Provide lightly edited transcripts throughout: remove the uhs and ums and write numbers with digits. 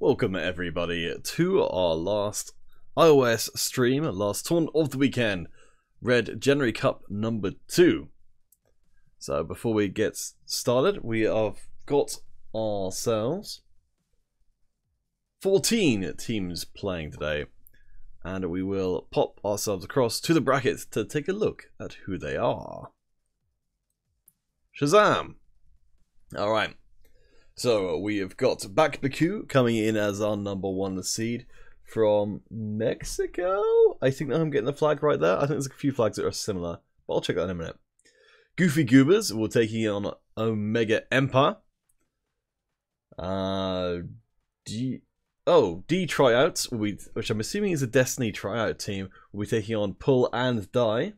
Welcome everybody to our last iOS stream, last tournament of the weekend, Red January Cup number 2. So before we get started, we have got ourselves 14 teams playing today, and we will pop ourselves across to the brackets to take a look at who they are. Shazam! Alright. So we have got Bakbaku coming in as our number 1 seed from Mexico. I think that I'm getting the flag right there. I think there's a few flags that are similar, but I'll check that in a minute. Goofy Goobers will taking on Omega Empire. D Tryouts, which I'm assuming is a Destiny tryout team, will be taking on Pull and Die.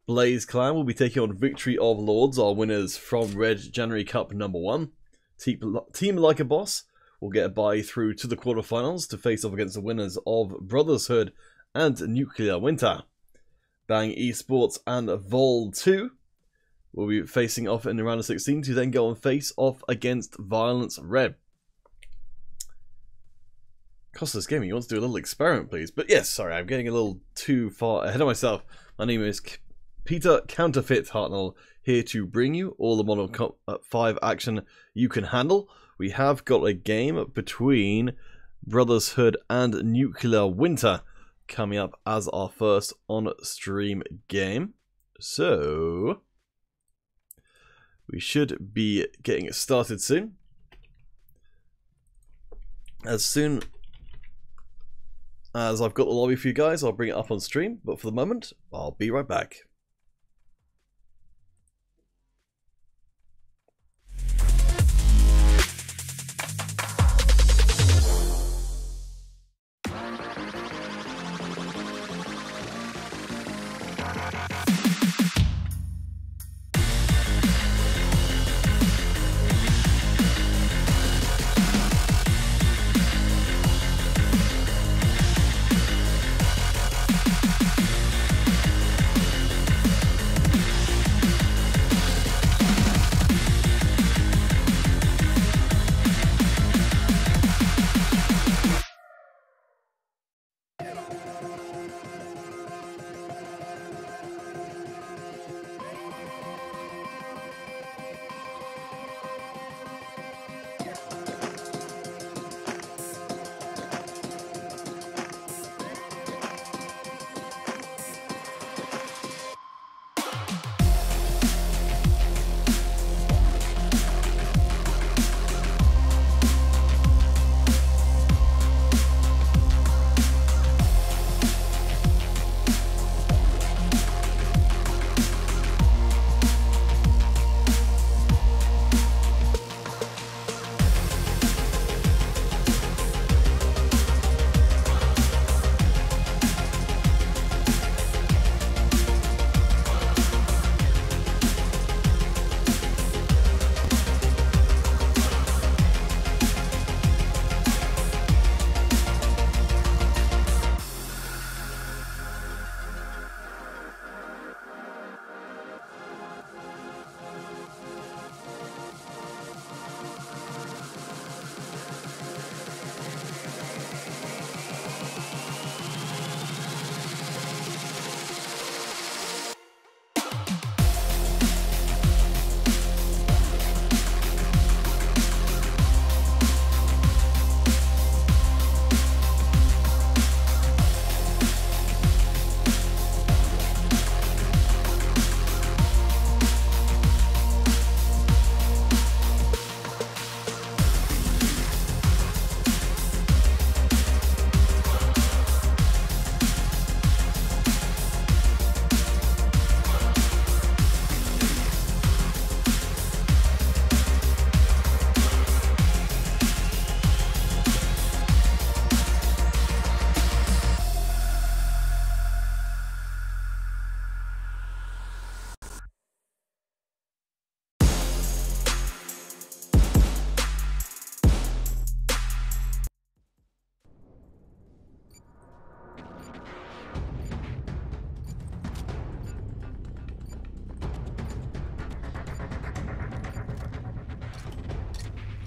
Blaze Clan will be taking on Victory of Lords, our winners from Red January Cup number 1. Team Like a Boss will get a bye through to the quarterfinals to face off against the winners of Brotherhood and Nuclear Winter. Bang Esports and Vol 2 will be facing off in the round of 16 to then go and face off against Violence Red. Costas Gaming, you want to do a little experiment, please? But yes, sorry, I'm getting a little too far ahead of myself. My name is Peter Counterfeit Hartnell, here to bring you all the Modern 5 action you can handle. We have got a game between Brotherhood and Nuclear Winter coming up as our first on-stream game. So we should be getting it started soon. As soon as I've got the lobby for you guys, I'll bring it up on stream. But for the moment, I'll be right back.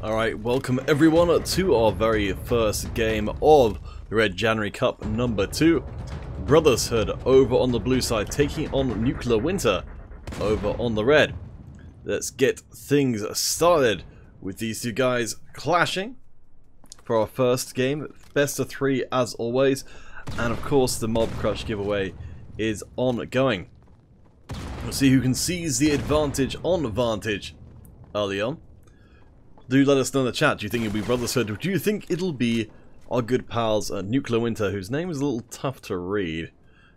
Alright, welcome everyone to our very first game of the Red January Cup number 2. Brotherhood over on the blue side taking on Nuclear Winter over on the red. Let's get things started with these two guys clashing for our first game. Best of 3 as always, and of course the Mob Crush giveaway is ongoing. We'll see who can seize the advantage on Vantage early on. Do let us know in the chat, do you think it'll be Brotherhood, or do you think it'll be our good pals Nuclear Winter, whose name is a little tough to read.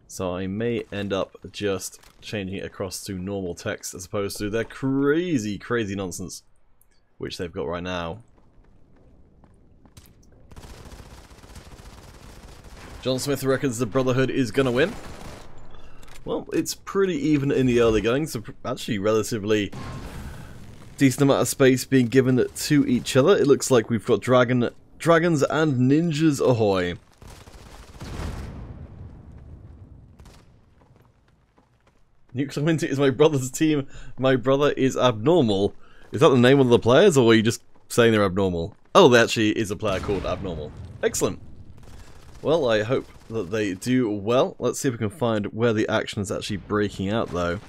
So I may end up just changing it across to normal text as opposed to their crazy nonsense, which they've got right now. John Smith reckons the Brotherhood is going to win. Well, it's pretty even in the early going, so actually relatively decent amount of space being given to each other. It looks like we've got dragons and ninjas ahoy. Nuclear Winter is my brother's team. My brother is abnormal. Is that the name of the players, or are you just saying they're abnormal? Oh, there actually is a player called Abnormal. Excellent. Well, I hope that they do well. Let's see if we can find where the action is actually breaking out, though.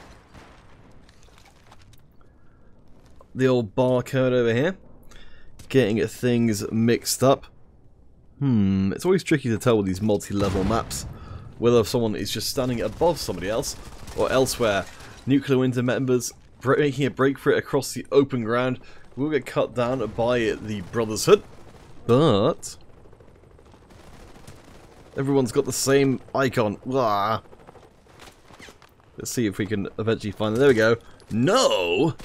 The old barcode over here. Getting things mixed up. It's always tricky to tell with these multi-level maps whether someone is just standing above somebody else or elsewhere. Nuclear Winter members making a break for it across the open ground will get cut down by the Brotherhood, but everyone's got the same icon. Blah. Let's see if we can eventually find it. There we go. No!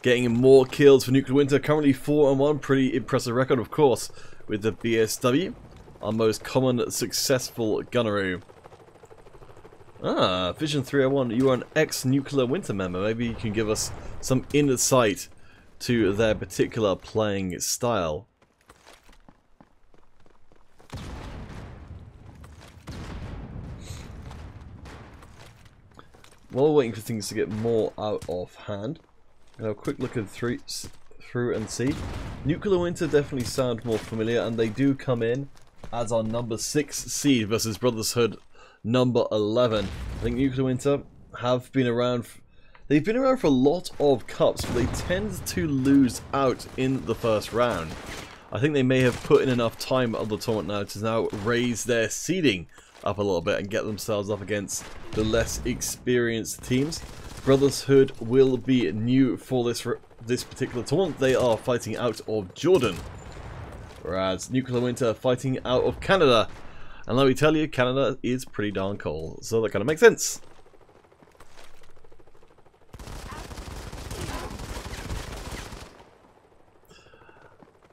Getting more kills for Nuclear Winter, currently 4-1, pretty impressive record, of course, with the BSW, our most common successful gunneroo. Ah, Vision 301, you are an ex-Nuclear Winter member. Maybe you can give us some insight to their particular playing style. While we're waiting for things to get more out of hand, have a quick look at through and see. Nuclear Winter definitely sound more familiar, and they do come in as our number 6 seed versus Brotherhood number 11. I think Nuclear Winter have been around. They've been around for a lot of cups, but they tend to lose out in the first round. I think they may have put in enough time on the tournament now to now raise their seeding up a little bit and get themselves up against the less experienced teams. Brotherhood will be new for this particular tournament. They are fighting out of Jordan, whereas Nuclear Winter are fighting out of Canada. And let me tell you, Canada is pretty darn cold, so that kind of makes sense.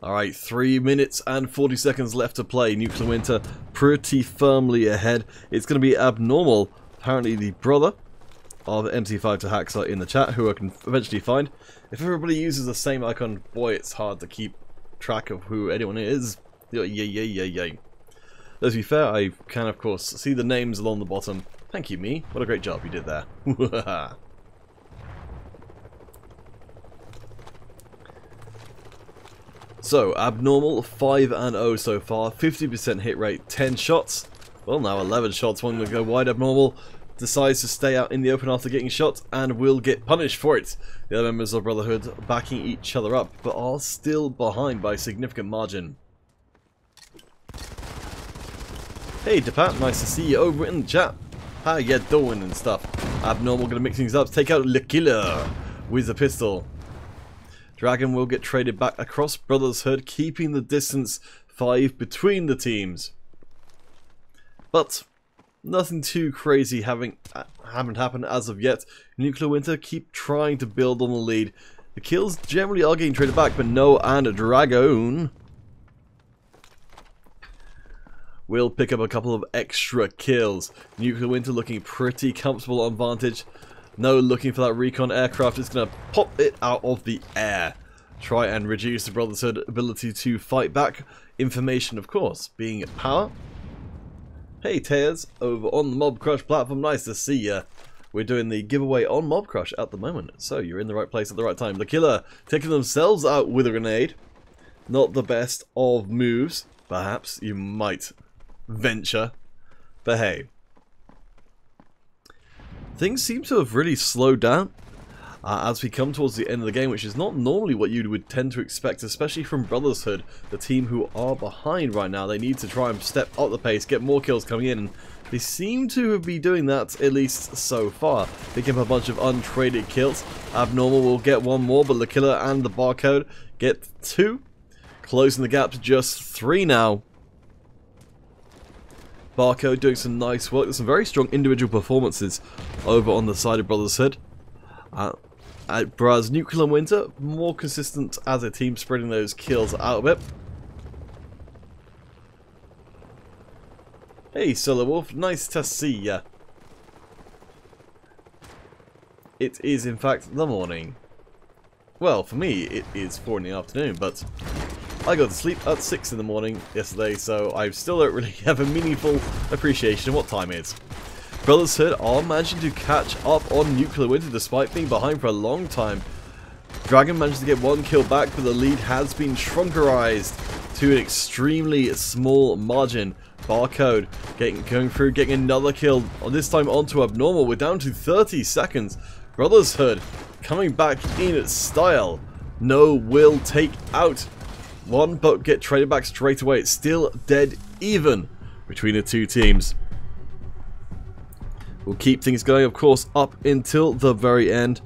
Alright, 3 minutes and 40 seconds left to play. Nuclear Winter pretty firmly ahead. It's going to be Abnormal, apparently the brother of MC5 to Haxer in the chat, who I can eventually find. If everybody uses the same icon, boy, it's hard to keep track of who anyone is. Yay. Let's be fair, I can of course see the names along the bottom. Thank you, me. What a great job you did there. So, Abnormal 5-0 so far, 50% hit rate, 10 shots. Well, now 11 shots, one will go wide. Abnormal decides to stay out in the open after getting shot and will get punished for it. The other members of Brotherhood backing each other up, but are still behind by a significant margin. Hey Depat, nice to see you over in the chat. How you doing and stuff? Abnormal gonna mix things up, take out Le Killer with a pistol. Dragon will get traded back across Brotherhood, keeping the distance 5 between the teams. But nothing too crazy haven't happened as of yet. Nuclear Winter keep trying to build on the lead. The kills generally are getting traded back, but no, and Dragon will pick up a couple of extra kills. Nuclear Winter looking pretty comfortable on Vantage. No, looking for that recon aircraft. It's going to pop it out of the air. Try and reduce the Brotherhood ability to fight back. Information, of course, being power. Hey Tears, over on the Mob Crush platform, nice to see ya. we're doing the giveaway on Mob Crush at the moment. So you're in the right place at the right time. The Killer taking themselves out with a grenade. Not the best of moves, perhaps you might venture. But hey, things seem to have really slowed down as we come towards the end of the game, which is not normally what you would tend to expect, especially from Brotherhood, the team who are behind right now. They need to try and step up the pace, get more kills coming in, and they seem to be doing that, at least so far. Picking up a bunch of untraded kills. Abnormal will get one more, but the Killer and the Barcode get 2. Closing the gap to just 3 now. Barcode doing some nice work. There's some very strong individual performances over on the side of Brotherhood. Whereas Nuclear Winter, more consistent as a team, spreading those kills out a bit. Hey, Solo Wolf, nice to see ya. It is, in fact, the morning. Well, for me, it is 4 in the afternoon, but I got to sleep at 6 in the morning yesterday, so I still don't really have a meaningful appreciation of what time it is. Brotherhood are managing to catch up on Nuclear Winter despite being behind for a long time. Dragon managed to get 1 kill back, but the lead has been shrunkerized to an extremely small margin. Barcode going through, getting another kill, this time onto Abnormal. We're down to 30 seconds. Brotherhood coming back in style. No will take out one, but get traded back straight away. It's still dead even between the two teams. We'll keep things going, of course, up until the very end.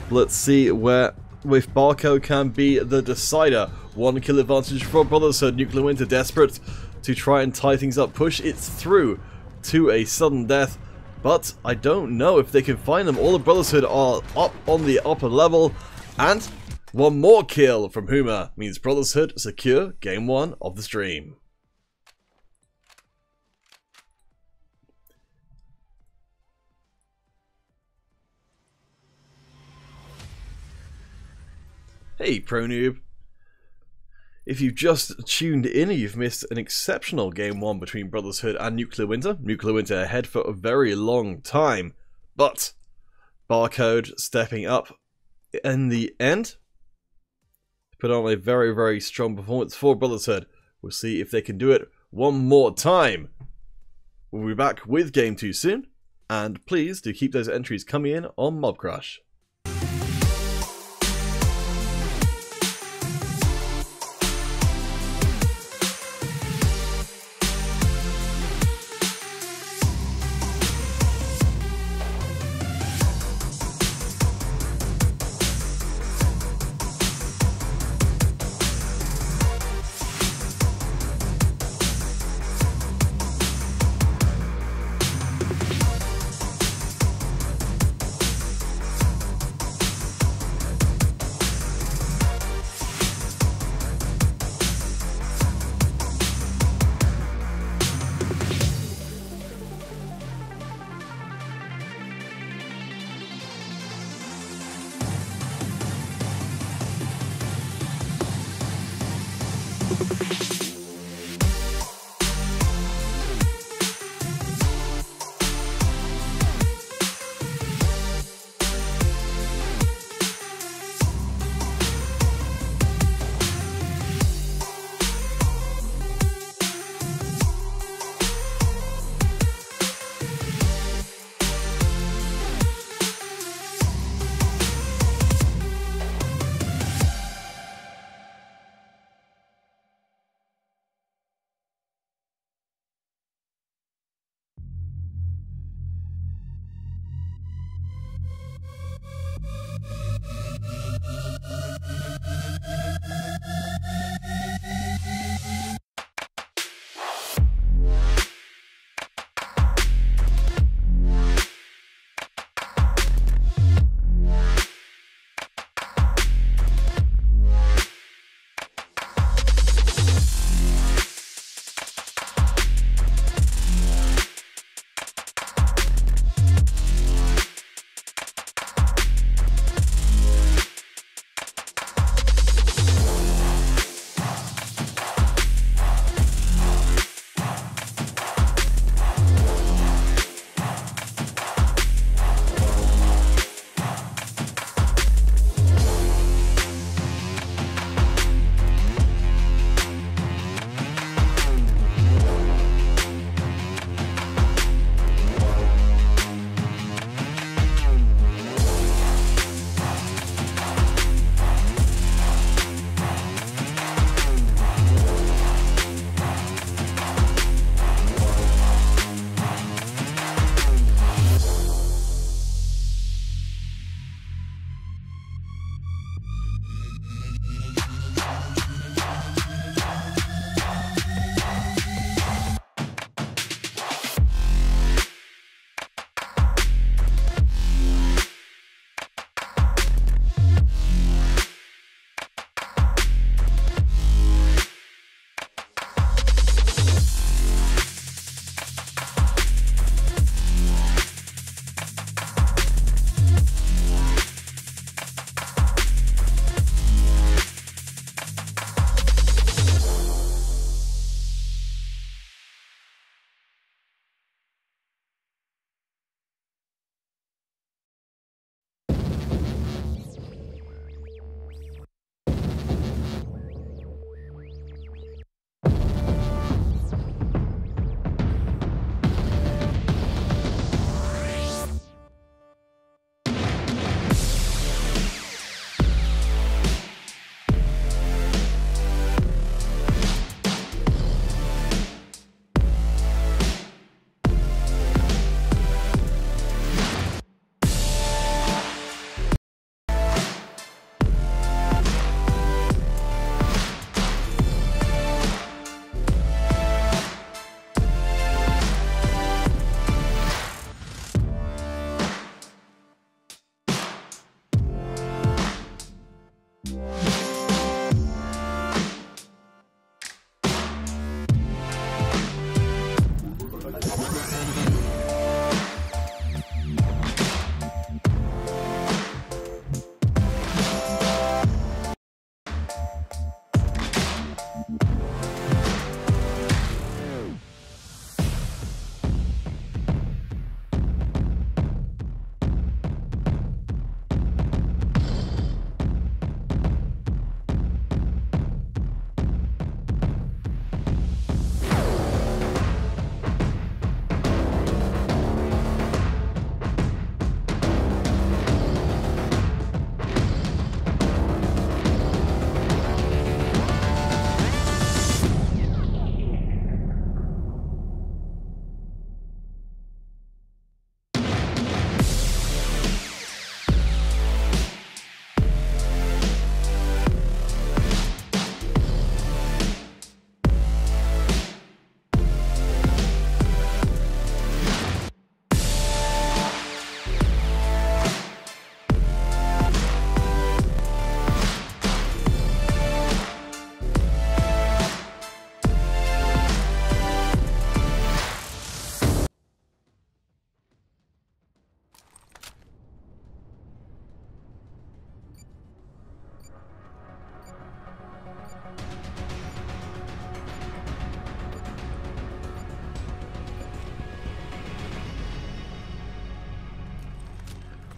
Let's see where if Barcode can be the decider. 1 kill advantage for Brotherhood. Nuclear Winter desperate to try and tie things up, push it through to a sudden death. But I don't know if they can find them. All the Brotherhood are up on the upper level, and 1 more kill from Huma means Brotherhood secure game 1 of the stream. Hey, Pro Noob. If you've just tuned in, you've missed an exceptional game 1 between Brotherhood and Nuclear Winter. Nuclear Winter ahead for a very long time, but Barcode stepping up in the end. Put on a very, very strong performance for Brotherhood. We'll see if they can do it one more time. We'll be back with game 2 soon, and please do keep those entries coming in on Mob Crush.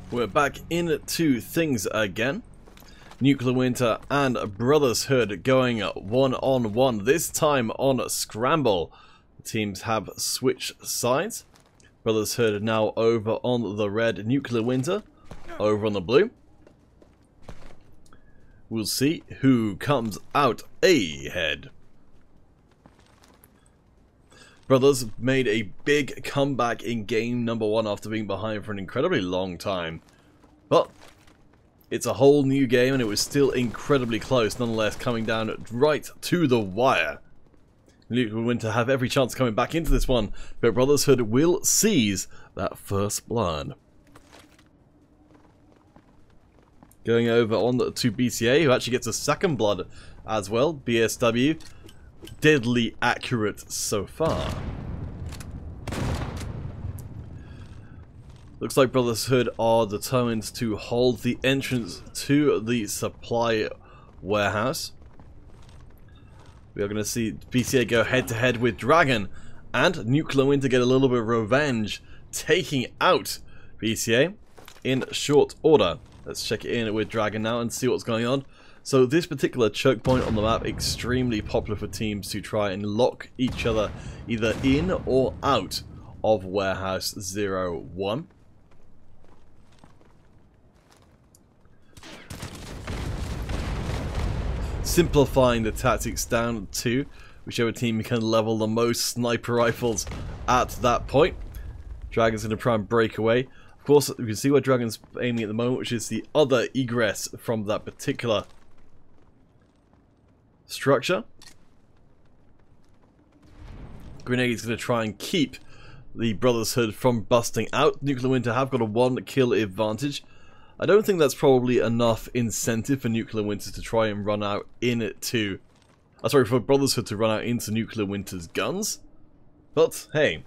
We're back into things again. Nuclear Winter and Brotherhood going one-on-one, this time on Scramble. The teams have switched sides. Brotherhood now over on the red, Nuclear Winter over on the blue. We'll see who comes out ahead. Brothers made a big comeback in game number 1 after being behind for an incredibly long time. But it's a whole new game and it was still incredibly close, nonetheless coming down right to the wire. Nuclear Winter have every chance coming back into this one, but Brotherhood will seize that first blood. Going over on to BCA, who actually gets a second blood as well. BSW, deadly accurate so far. Looks like Brotherhood are determined to hold the entrance to the supply warehouse. We are going to see BCA go head to head with Dragon, and Nuclear Winter get a little bit of revenge, taking out BCA in short order. Let's check it in with Dragon now and see what's going on. So this particular choke point on the map, extremely popular for teams to try and lock each other either in or out of Warehouse 01. Simplifying the tactics down to whichever team can level the most sniper rifles at that point. Dragon's going to try and break away. Of course, you can see where Dragon's aiming at the moment, which is the other egress from that particular structure. Grenade's going to try and keep the Brotherhood from busting out. Nuclear Winter have got a 1 kill advantage. I don't think that's probably enough incentive for Nuclear Winter to try and run out into... for Brotherhood to run out into Nuclear Winter's guns. But, hey.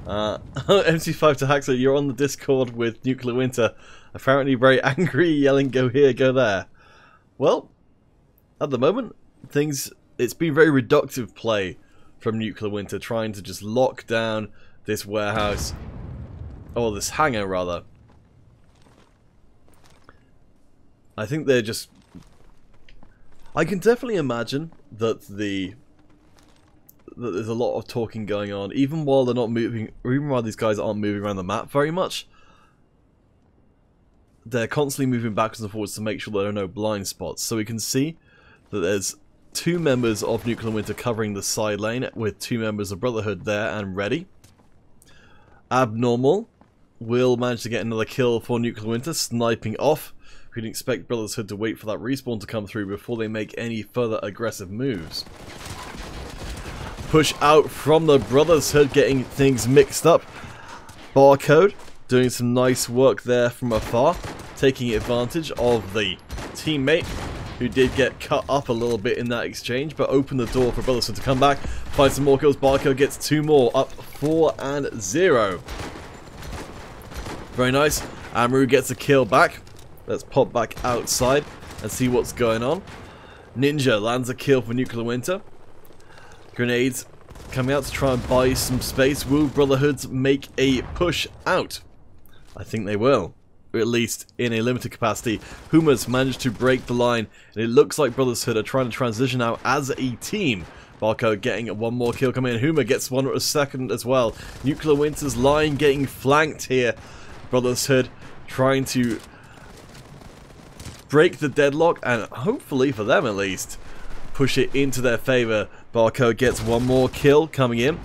MC5 to Haxer, you're on the Discord with Nuclear Winter. Apparently very angry, yelling, go here, go there. Well, at the moment, it's been very reductive play from Nuclear Winter, trying to just lock down this warehouse. Or this hangar, rather. I think they're just... I can definitely imagine that there's a lot of talking going on, even while they're not moving, or even while these guys aren't moving around the map very much. They're constantly moving backwards and forwards to make sure there are no blind spots. So we can see that there's 2 members of Nuclear Winter covering the side lane, with 2 members of Brotherhood there and ready. Abnormal will manage to get another kill for Nuclear Winter, sniping off. We didn't expect Brotherhood to wait for that respawn to come through before they make any further aggressive moves. Push out from the Brotherhood, getting things mixed up. Barcode doing some nice work there from afar, taking advantage of the teammate who did get cut up a little bit in that exchange, but opened the door for Brotherhood to come back, find some more kills. Barcode gets 2 more, up 4-0. Very nice. Amaru gets a kill back. Let's pop back outside and see what's going on. Ninja lands a kill for Nuclear Winter. Grenades coming out to try and buy some space. Will Brotherhood make a push out? I think they will, or at least in a limited capacity. Huma's managed to break the line, and it looks like Brotherhood are trying to transition out as a team. Barco getting 1 more kill coming in. Huma gets 1 second as well. Nuclear Winter's line getting flanked here. Brotherhood trying to break the deadlock and hopefully, for them at least, push it into their favour. Barco gets 1 more kill coming in.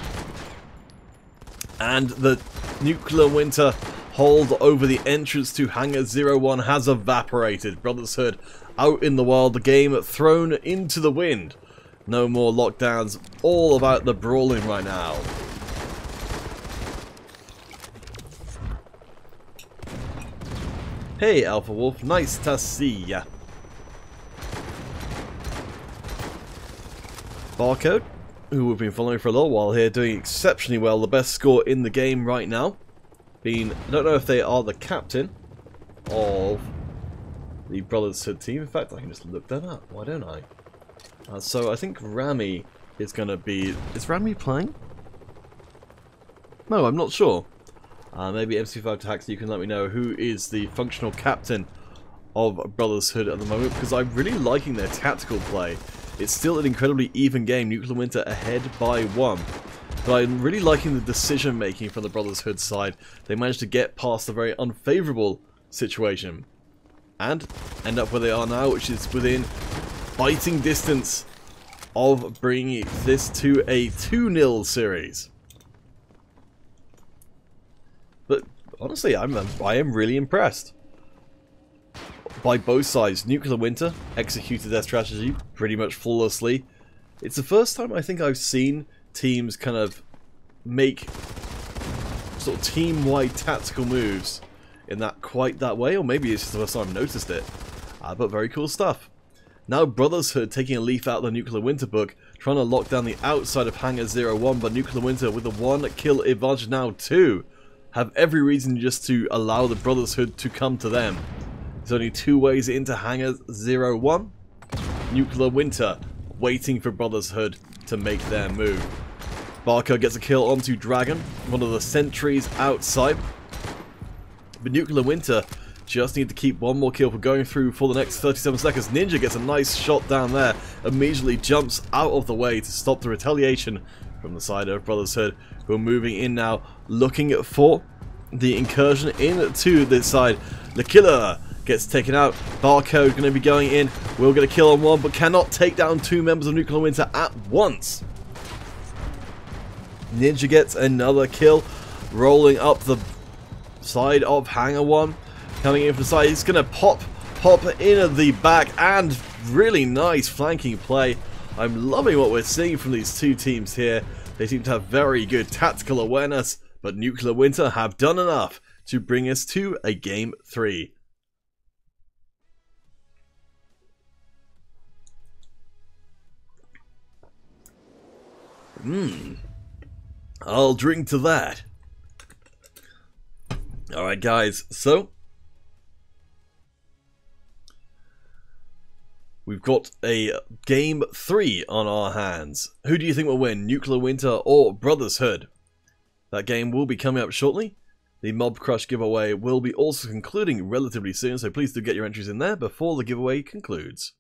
And the Nuclear Winter hold over the entrance to Hangar 01 has evaporated. Brotherhood out in the wild, the game thrown into the wind. No more lockdowns, all about the brawling right now. Hey Alpha Wolf, nice to see ya. Barcode, who we've been following for a little while here, doing exceptionally well. The best score in the game right now. I don't know if they are the captain of the Brotherhood team. In fact, I can just look that up. Why don't I? So I think Rami is going to be... Is Rami playing? No, I'm not sure. Maybe MC5 Tax, you can let me know who is the functional captain of Brotherhood at the moment, because I'm really liking their tactical play. It's still an incredibly even game, Nuclear Winter ahead by 1. But I'm really liking the decision making from the Brotherhood side. They managed to get past a very unfavourable situation and end up where they are now, which is within fighting distance of bringing this to a 2-0 series. But honestly, I am really impressed by both sides. Nuclear Winter executed their strategy pretty much flawlessly. It's the first time I think I've seen teams kind of make sort of team-wide tactical moves in quite that way, or maybe it's just the first time I've noticed it. But very cool stuff. Now Brotherhood taking a leaf out of the Nuclear Winter book, trying to lock down the outside of Hangar 01, but Nuclear Winter with a 1-kill advantage now too, have every reason just to allow the Brotherhood to come to them. There's only 2 ways into Hangar 01. Nuclear Winter waiting for Brotherhood to make their move. Barker gets a kill onto Dragon, one of the sentries outside. But Nuclear Winter just need to keep 1 more kill for going through for the next 37 seconds. Ninja gets a nice shot down there, immediately jumps out of the way to stop the retaliation from the side of Brotherhood, who are moving in now, looking for the incursion into this side. The killer gets taken out. Barcode going to be going in. Will get a kill on 1, but cannot take down 2 members of Nuclear Winter at once. Ninja gets another kill, rolling up the side of Hangar 1. Coming in from the side, he's going to pop in at the back, and really nice flanking play. I'm loving what we're seeing from these 2 teams here. They seem to have very good tactical awareness, but Nuclear Winter have done enough to bring us to a Game 3. I'll drink to that. Alright guys, so we've got a Game 3 on our hands. Who do you think will win, Nuclear Winter or Brotherhood? That game will be coming up shortly. The Mob Crush giveaway will be also concluding relatively soon, so please do get your entries in there before the giveaway concludes.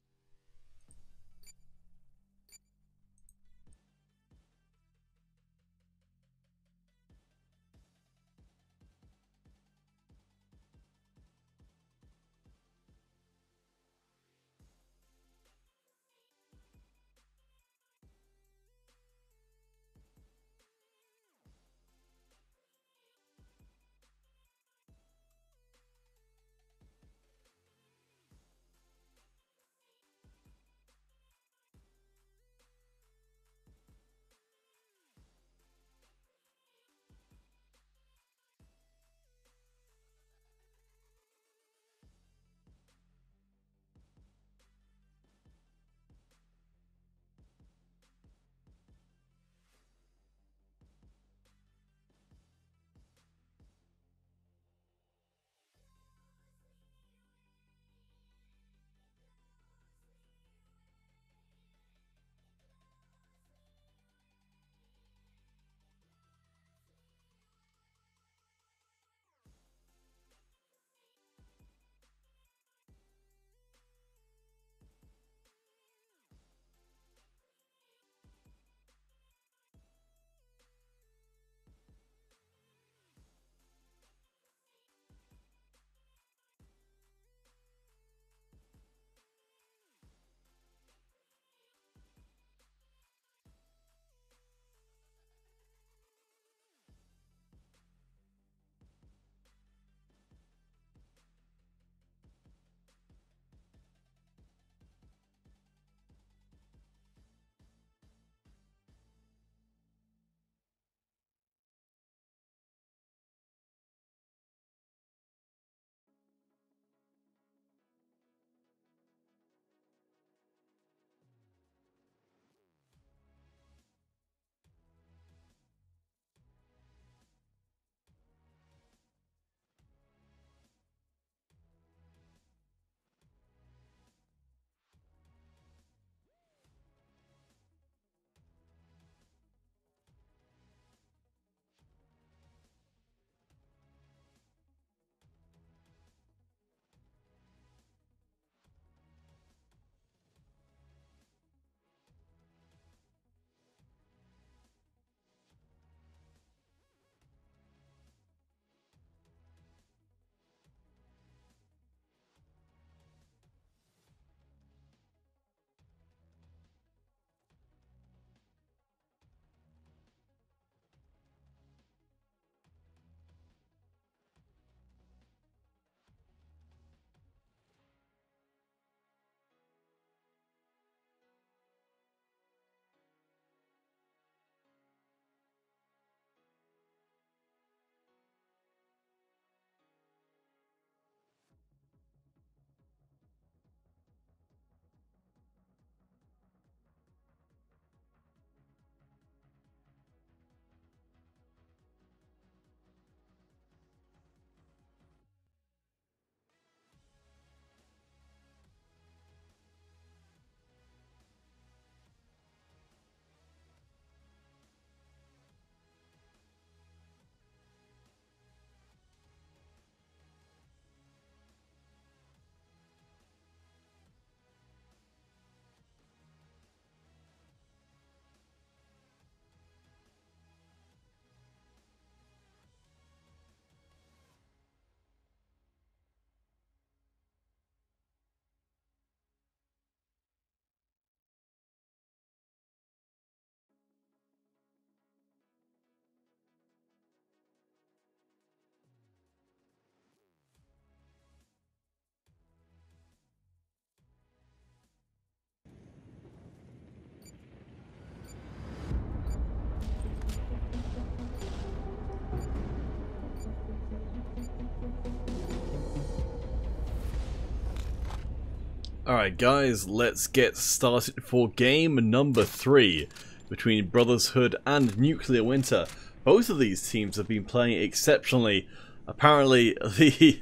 Alright guys, let's get started for game number 3 between Brotherhood and Nuclear Winter. Both of these teams have been playing exceptionally. Apparently, the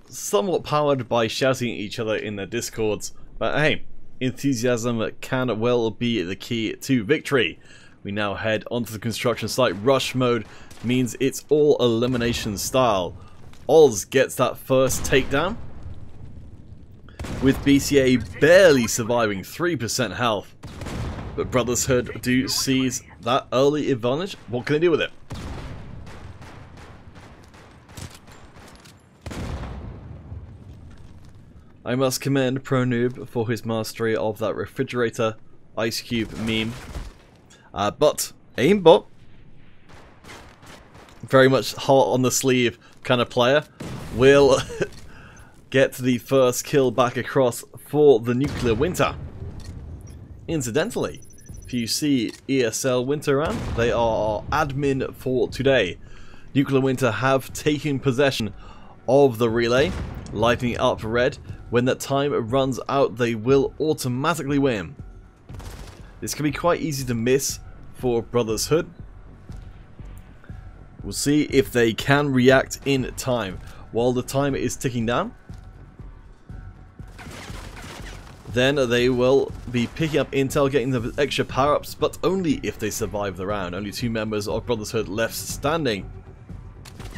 somewhat powered by shouting at each other in their discords. But hey, enthusiasm can well be the key to victory. We now head onto the construction site. Rush mode means it's all elimination style. Oz gets that first takedown, with BCA barely surviving 3% health. But Brotherhood do seize that early advantage. What can they do with it? I must commend Pro Noob for his mastery of that refrigerator ice cube meme. But aimbot, very much hot on the sleeve kind of player, will get the first kill back across for the Nuclear Winter. Incidentally, if you see ESL Winter around, they are admin for today. Nuclear Winter have taken possession of the relay, lighting up red. When that time runs out, they will automatically win. This can be quite easy to miss for Brotherhood. We'll see if they can react in time. While the timer is ticking down, then they will be picking up intel, getting the extra power-ups, but only if they survive the round. Only 2 members of Brotherhood left standing.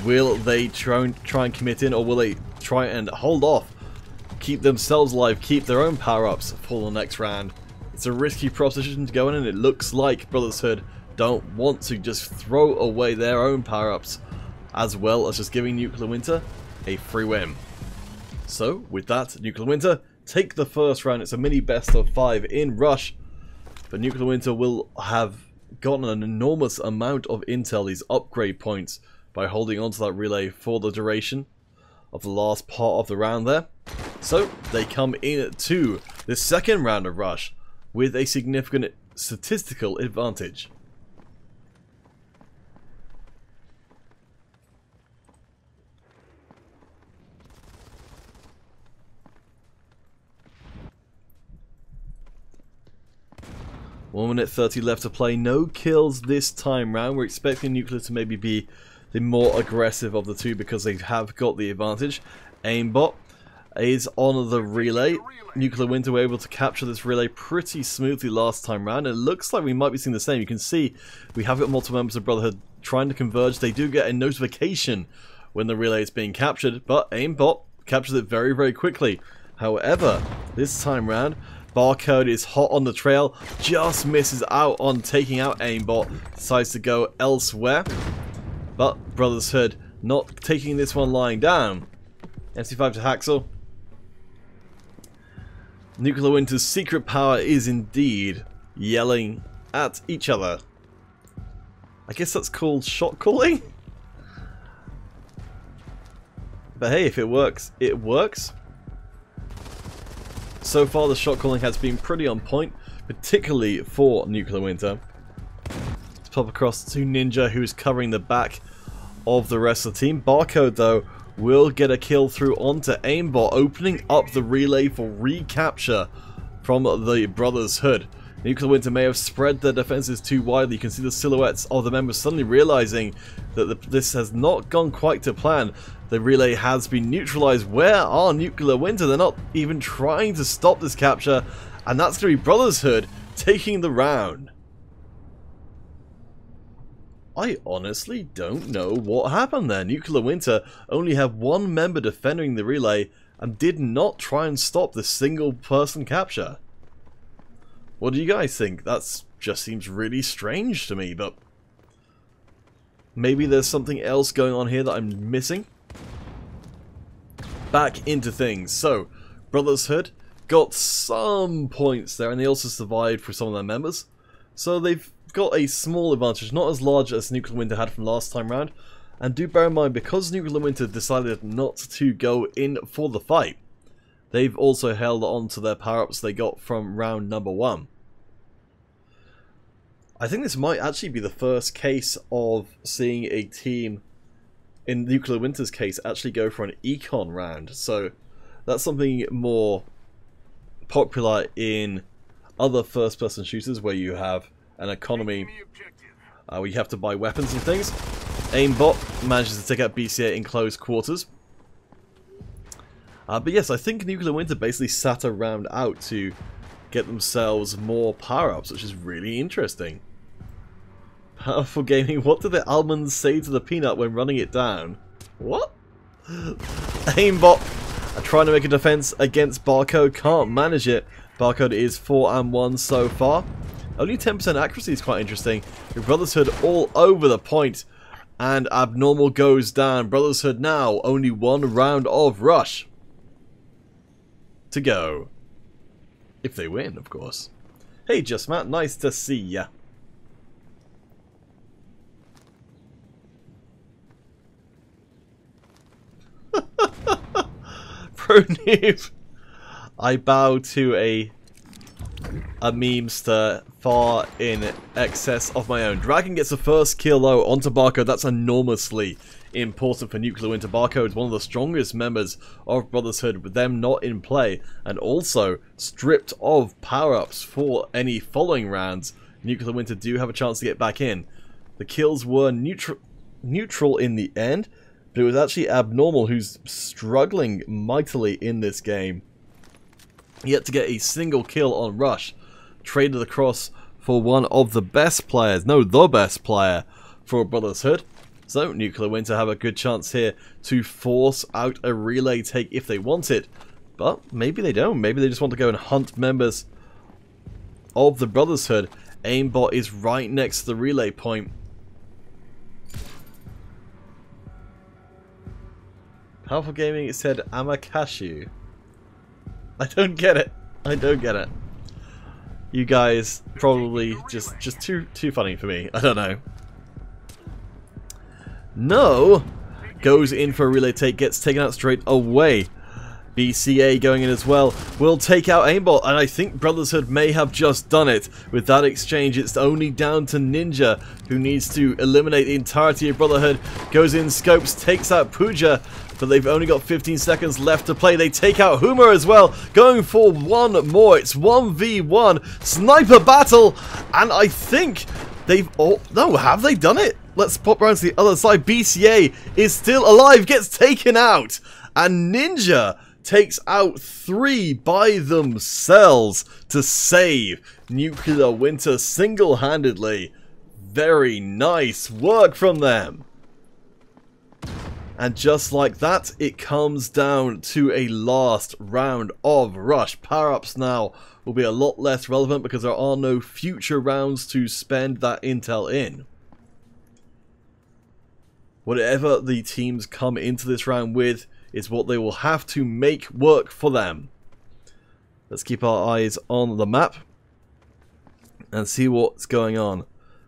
Will they try and commit in, or will they try and hold off, keep themselves alive, keep their own power-ups for the next round? It's a risky proposition to go in, and it looks like Brotherhood don't want to just throw away their own power-ups, as well as just giving Nuclear Winter a free win. So, with that, Nuclear Winter take the first round. It's a mini best of 5 in Rush, but Nuclear Winter will have gotten an enormous amount of intel, these upgrade points, by holding onto that relay for the duration of the last part of the round there. So, they come into the second round of Rush with a significant statistical advantage. One minute 30 left to play. No kills this time round. We're expecting Nuclear to maybe be the more aggressive of the two because they have got the advantage. Aimbot is on the relay. Nuclear Winter were able to capture this relay pretty smoothly last time round. It looks like we might be seeing the same. You can see we have got multiple members of Brotherhood trying to converge. They do get a notification when the relay is being captured, but Aimbot captures it very, very quickly. However, this time round, Barcode is hot on the trail, just misses out on taking out Aimbot, decides to go elsewhere. But Brotherhood not taking this one lying down. MC5 to Haxel. Nuclear Winter's secret power is indeed yelling at each other. I guess that's called shot calling? But hey, if it works, it works. So far, the shot calling has been pretty on point, particularly for Nuclear Winter. Let's pop across to Ninja, who is covering the back of the rest of the team. Barcode, though, will get a kill through onto Aimbot, opening up the relay for recapture from the Brotherhood. Nuclear Winter may have spread their defenses too widely. You can see the silhouettes of the members suddenly realizing that this has not gone quite to plan. The relay has been neutralized. Where are Nuclear Winter? They're not even trying to stop this capture, and that's going to be Brotherhood taking the round. I honestly don't know what happened there. Nuclear Winter only have 1 member defending the relay and did not try and stop the single person capture. What do you guys think? That just seems really strange to me, but maybe there's something else going on here that I'm missing. Back into things. So, Brotherhood got some points there, and they also survived for some of their members. So they've got a small advantage, not as large as Nuclear Winter had from last time round. And do bear in mind, because Nuclear Winter decided not to go in for the fight, they've also held on to their power-ups they got from round number 1. I think this might actually be the first case of seeing a team, in Nuclear Winter's case, actually go for an econ round. So that's something more popular in other first-person shooters where you have an economy where you have to buy weapons and things. Aimbot manages to take out BCA in close quarters. But yes, I think Nuclear Winter basically sat around out to get themselves more power-ups, which is really interesting. Powerful Gaming, what did the almonds say to the peanut when running it down? What? Aimbot trying to make a defense against Barcode, can't manage it. Barcode is 4-1 so far. Only 10% accuracy is quite interesting. Brotherhood all over the point, and Abnormal goes down. Brotherhood now only one round of rush to go. If they win, of course. Hey, Just Matt, nice to see ya. Pro noob. I bow to a memester far in excess of my own. Dragon gets the first kill though onto Barcode. That's enormously important for Nuclear Winter. Barcode, one of the strongest members of Brotherhood, with them not in play and also stripped of power-ups for any following rounds. Nuclear Winter do have a chance to get back in. The kills were neutral in the end, but it was actually Abnormal who's struggling mightily in this game. Yet to get a single kill on Rush, traded across for one of the best players, no, the best player for Brotherhood. So Nuclear Winter have a good chance here to force out a relay take if they want it. But maybe they don't. Maybe they just want to go and hunt members of the Brotherhood. Aimbot is right next to the relay point. Powerful Gaming said Amakashu. I don't get it. I don't get it. You guys probably just too funny for me. I don't know. No goes in for a relay take, gets taken out straight away. BCA going in as well will take out Aimbot, and I think Brotherhood may have just done it. With that exchange, it's only down to Ninja, who needs to eliminate the entirety of Brotherhood. Goes in, scopes, takes out Puja, but they've only got 15 seconds left to play. They take out Huma as well, going for one more. It's 1v1 sniper battle, and I think they've all... No, have they done it? Let's pop around to the other side. BCA is still alive, gets taken out, and Ninja takes out 3 by themselves to save Nuclear Winter single-handedly. Very nice work from them. And just like that, it comes down to a last round of Rush. Power-ups now will be a lot less relevant because there are no future rounds to spend that intel in. Whatever the teams come into this round with is what they will have to make work for them. Let's keep our eyes on the map and see what's going on.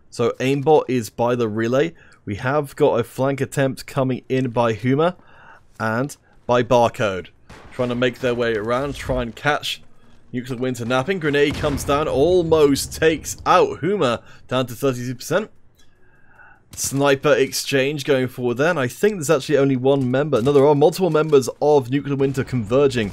So Aimbot is by the relay. We have got a flank attempt coming in by Huma and by Barcode. Trying to make their way around, try and catch Nuclear Winter napping. Grenade comes down, almost takes out Huma, down to 32%. Sniper exchange going forward there, and I think there's actually only one member. No, there are multiple members of Nuclear Winter converging.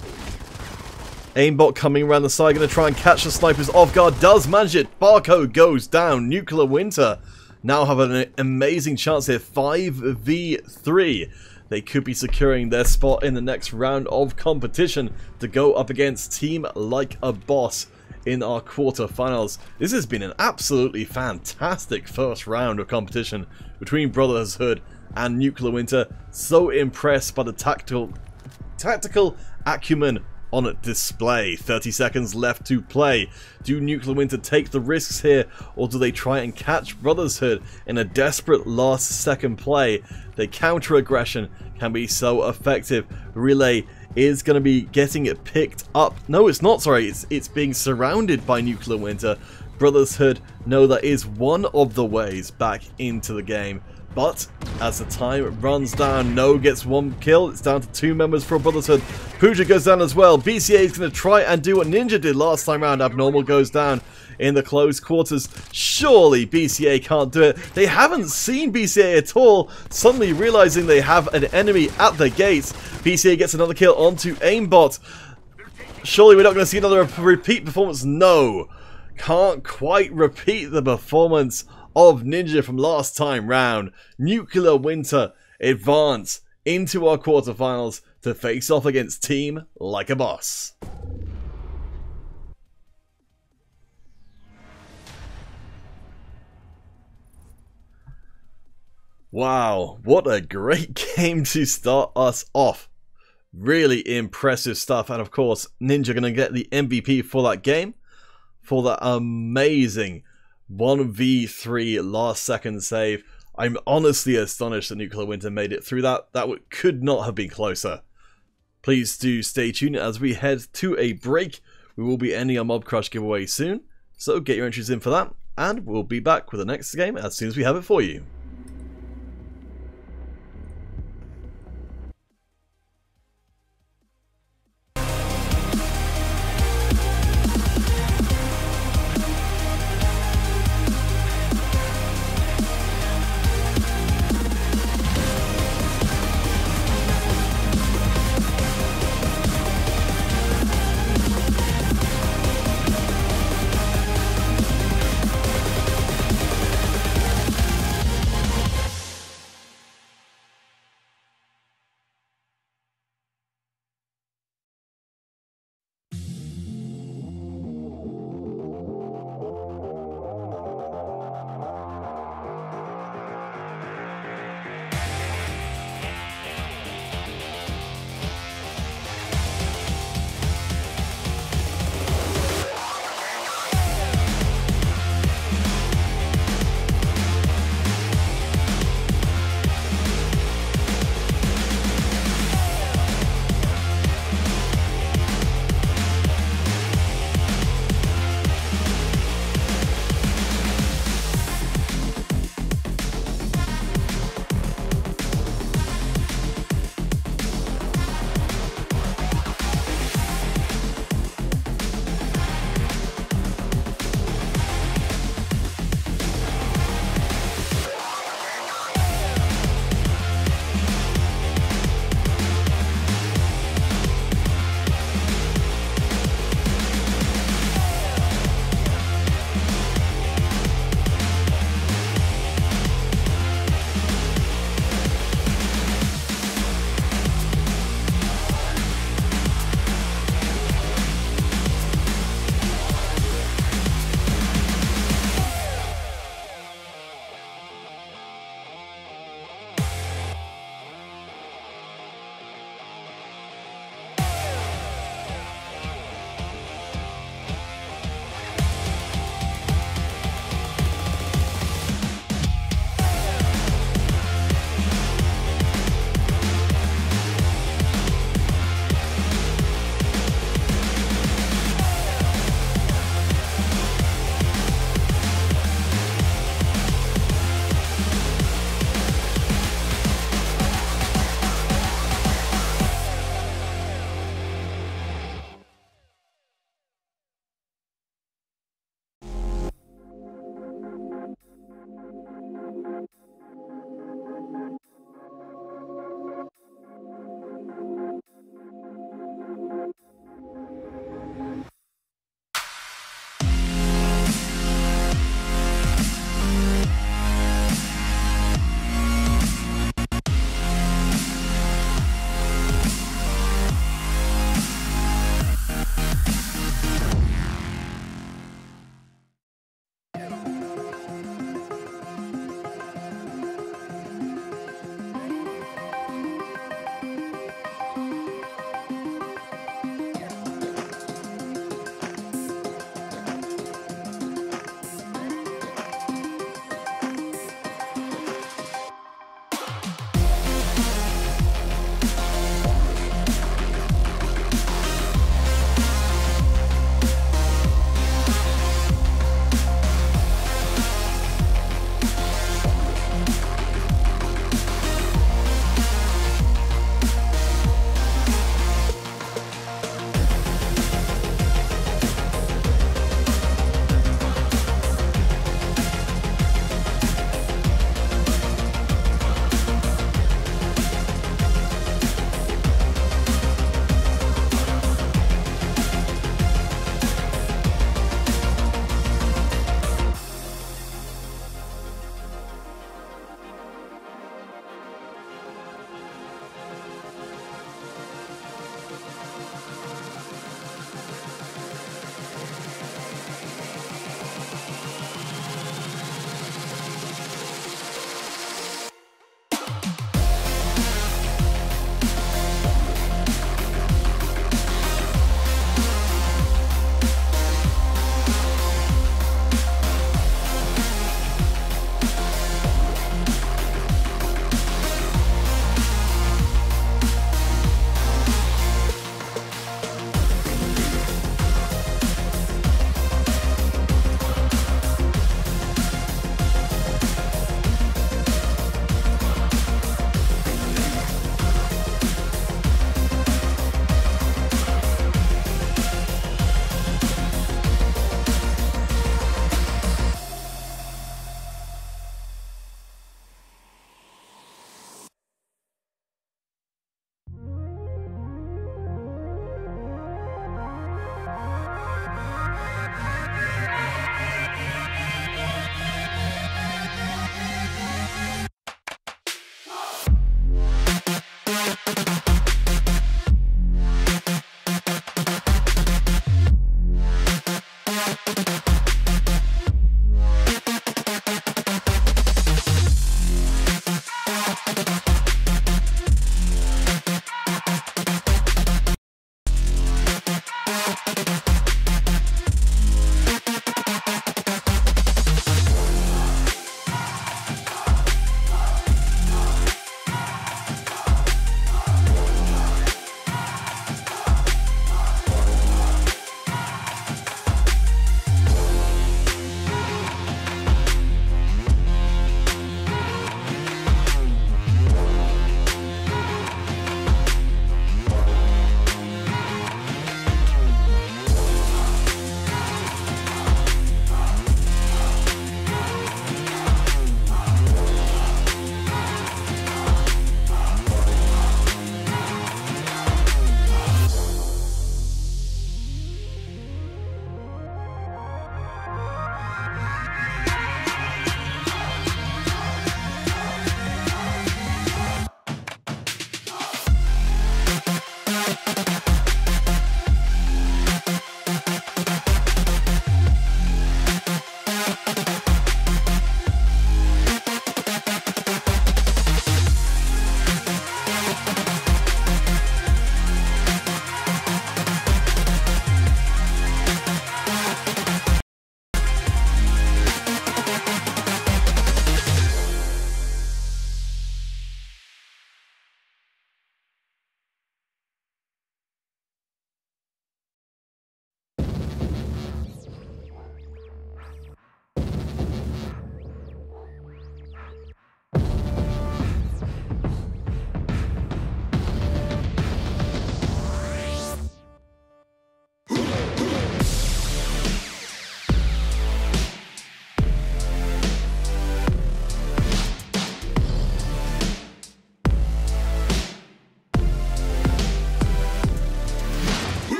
Aimbot coming around the side, going to try and catch the snipers off guard. Does manage it. Barcode goes down. Nuclear Winter now have an amazing chance here. 5v3. They could be securing their spot in the next round of competition to go up against Team Like a Boss in our quarterfinals. This has been an absolutely fantastic first round of competition between Brotherhood and Nuclear Winter. So impressed by the tactical acumen on display. 30 seconds left to play. Do Nuclear Winter take the risks here, or do they try and catch Brotherhood in a desperate last second play? The counter aggression can be so effective. Relay is going to be getting it picked up. No, it's not, sorry. It's being surrounded by Nuclear Winter. Brotherhood know that is one of the ways back into the game. But as the time runs down, No gets 1 kill. It's down to 2 members for Brotherhood. Puja goes down as well. BCA is going to try and do what Ninja did last time round. Abnormal goes down in the close quarters. Surely BCA can't do it. They haven't seen BCA at all. Suddenly realizing they have an enemy at the gates. BCA gets another kill onto Aimbot. Surely we're not going to see another repeat performance. No. Can't quite repeat the performance of Ninja from last time round. Nuclear Winter advance into our quarterfinals to face off against Team Like a Boss. Wow, what a great game to start us off. Really impressive stuff, and of course Ninja going to get the MVP for that game, for that amazing 1v3 last second save. I'm honestly astonished that Nuclear Winter made it through that. That could not have been closer. Please do stay tuned as we head to a break. We will be ending our Mob Crush giveaway soon, so get your entries in for that, and we'll be back with the next game as soon as we have it for you.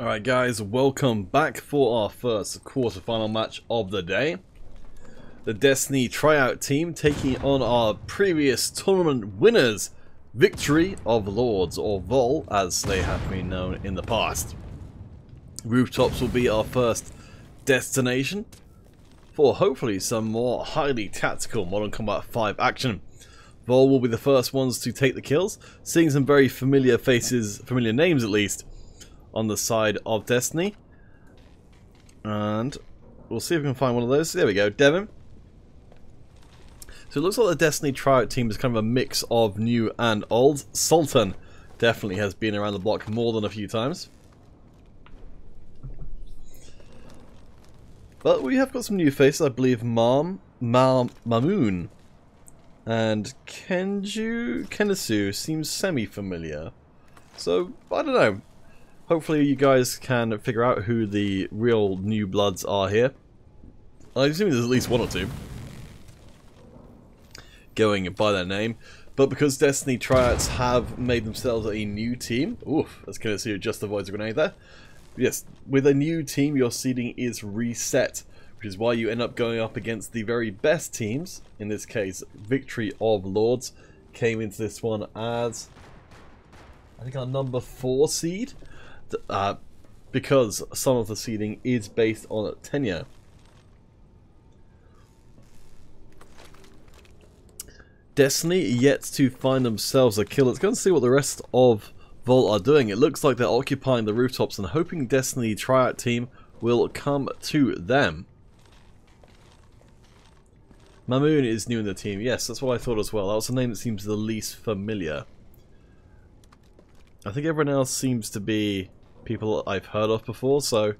Alright guys, welcome back for our first quarterfinal match of the day. The Destiny tryout team taking on our previous tournament winners, Victory of Lords, or Vol as they have been known in the past. Rooftops will be our first destination for hopefully some more highly tactical Modern Combat 5 action. Vol will be the first ones to take the kills, seeing some very familiar faces, familiar names at least, on the side of Destiny. And we'll see if we can find one of those. There we go, Devon. So it looks like the Destiny tryout team is kind of a mix of new and old. Sultan definitely has been around the block more than a few times. But we have got some new faces, I believe. Mamoon and Kenisu seems semi-familiar. So, I don't know. Hopefully you guys can figure out who the real new bloods are here. I'm assuming there's at least one or two going by their name. But because Destiny tryouts have made themselves a new team... Oof, that's going to see who just avoids a grenade there. Yes, with a new team your seeding is reset, which is why you end up going up against the very best teams. In this case, Victory of Lords came into this one as, I think, our number 4 seed. Because some of the seeding is based on tenure. Destiny yet to find themselves a kill. Let's go and see what the rest of Vol are doing. It looks like they're occupying the rooftops and hoping Destiny tryout team will come to them. Mamoon is new in the team. Yes, that's what I thought as well. That was the name that seems the least familiar. I think everyone else seems to be people I've heard of before, so...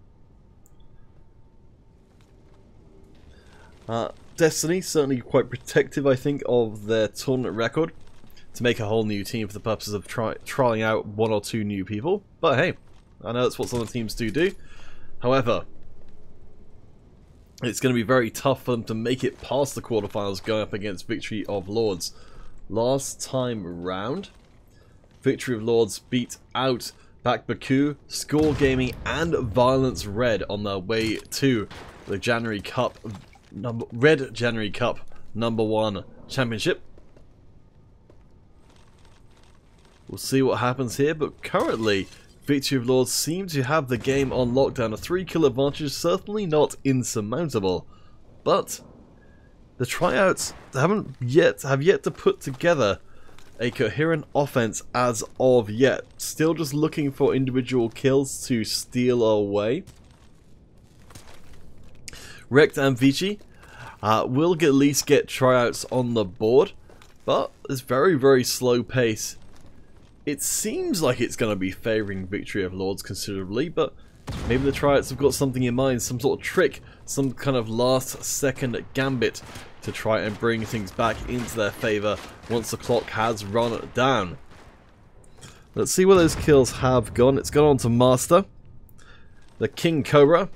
Destiny, certainly quite protective, I think, of their tournament record to make a whole new team for the purposes of trying out one or two new people. But hey, I know that's what some of the teams do. However, it's going to be very tough for them to make it past the quarterfinals going up against Victory of Lords. Last time round, Victory of Lords beat out Back Baku, Score Gaming and Violence Red on their way to the January Cup, Red January Cup #1 championship. We'll see what happens here, but currently Victory of Lords seem to have the game on lockdown. A 3-kill advantage is certainly not insurmountable, but the tryouts have yet to put together a coherent offense as of yet. Still just looking for individual kills to steal away. Rekt and Vici will at least get tryouts on the board, but it's very, very slow pace. It seems like it's going to be favouring Victory of Lords considerably, but maybe the tryouts have got something in mind, some sort of trick, some kind of last-second gambit to try and bring things back into their favour once the clock has run down. Let's see where those kills have gone. It's gone on to Master, the King Cobra,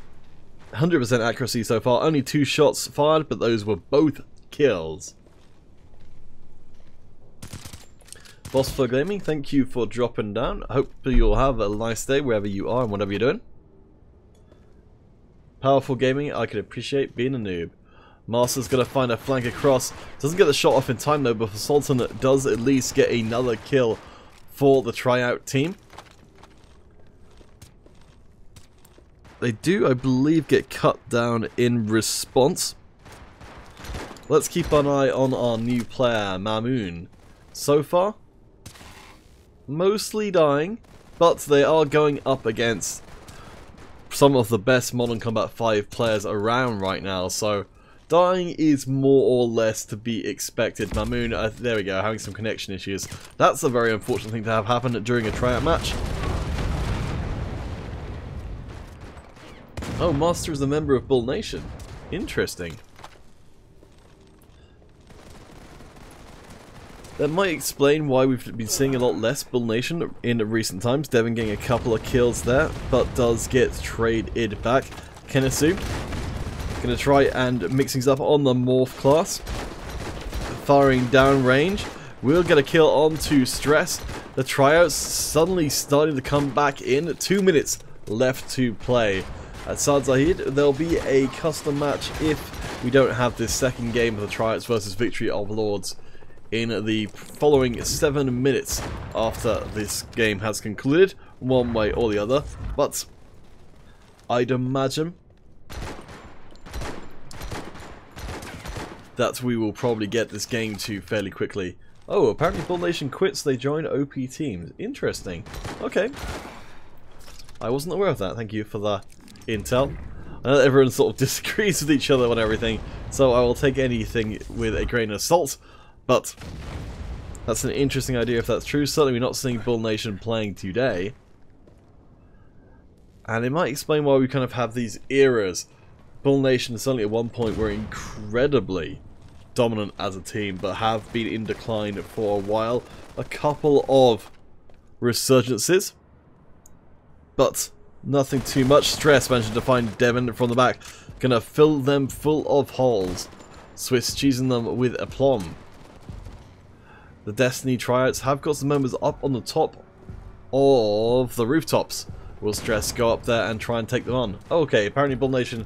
100% accuracy so far, only 2 shots fired, but those were both kills. Boss for Gaming, thank you for dropping down. I hope you'll have a nice day wherever you are and whatever you're doing. Powerful Gaming, I can appreciate being a noob. Master's going to find a flank across. Doesn't get the shot off in time though, but Sultan does at least get another kill for the tryout team. They do, I believe, get cut down in response. Let's keep an eye on our new player, Mamoon. So far, mostly dying, but they are going up against some of the best Modern Combat 5 players around right now, so dying is more or less to be expected. Mamoon, there we go, having some connection issues. That's a very unfortunate thing to have happen during a tryout match. Oh, Master is a member of Bull Nation. Interesting. That might explain why we've been seeing a lot less Bull Nation in recent times. Devon getting a couple of kills there, but does get traded back. Kenisu going to try and mix things up on the Morph class. Firing down range. We'll get a kill onto Stress. The tryouts suddenly starting to come back in. 2 minutes left to play. At Sad Zahid, there'll be a custom match if we don't have this second game of the Tryouts versus Victory of Lords in the following 7 minutes after this game has concluded, one way or the other. But I'd imagine that we will probably get this game to fairly quickly. Oh, apparently Bull Nation quits, they join OP teams. Interesting. Okay. I wasn't aware of that, thank you for the intel. I know that everyone sort of disagrees with each other on everything, so I will take anything with a grain of salt, but that's an interesting idea if that's true. Certainly we're not seeing Bull Nation playing today. And it might explain why we kind of have these eras. Bull Nation certainly at one point were incredibly dominant as a team, but have been in decline for a while. A couple of resurgences, but nothing too much. Stress managing to find Devon from the back. Gonna fill them full of holes. Swiss cheesing them with aplomb. The Destiny Tryouts have got some members up on the top of the rooftops. Will Stress go up there and try and take them on? Okay, apparently Bull Nation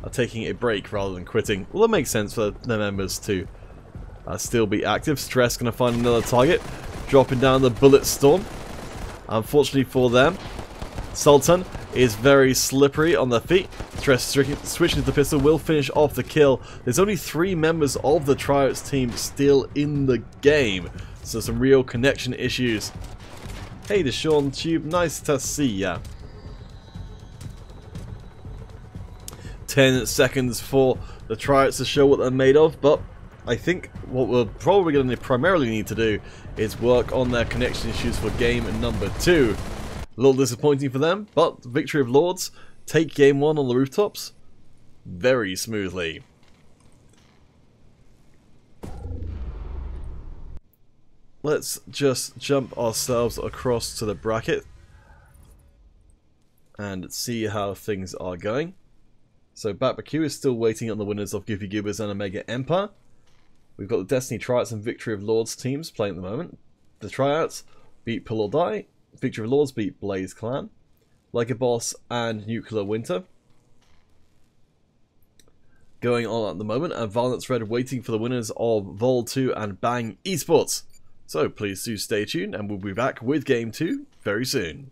are taking a break rather than quitting. Well, that makes sense for their members to still be active. Stress going to find another target, dropping down the bullet storm. Unfortunately for them, Sultan is very slippery on their feet. Stress switching to the pistol will finish off the kill. There's only 3 members of the Tryouts team still in the game, so some real connection issues. Hey, Deshaun Tube, nice to see ya. 10 seconds for the Tryouts to show what they're made of, but I think what we're probably going to primarily need to do is work on their connection issues for game number 2. A little disappointing for them, but Victory of Lords take game 1 on the rooftops very smoothly. Let's just jump ourselves across to the bracket and see how things are going. So Batbq is still waiting on the winners of Goofy Goobers and Omega Empire. We've got the Destiny Tryouts and Victory of Lords teams playing at the moment. The Tryouts beat Pull or Die. Victory of Lords beat Blaze Clan. Like a Boss and Nuclear Winter going on at the moment, and Violence Red waiting for the winners of Vol 2 and Bang Esports. So please do stay tuned and we'll be back with Game 2 very soon.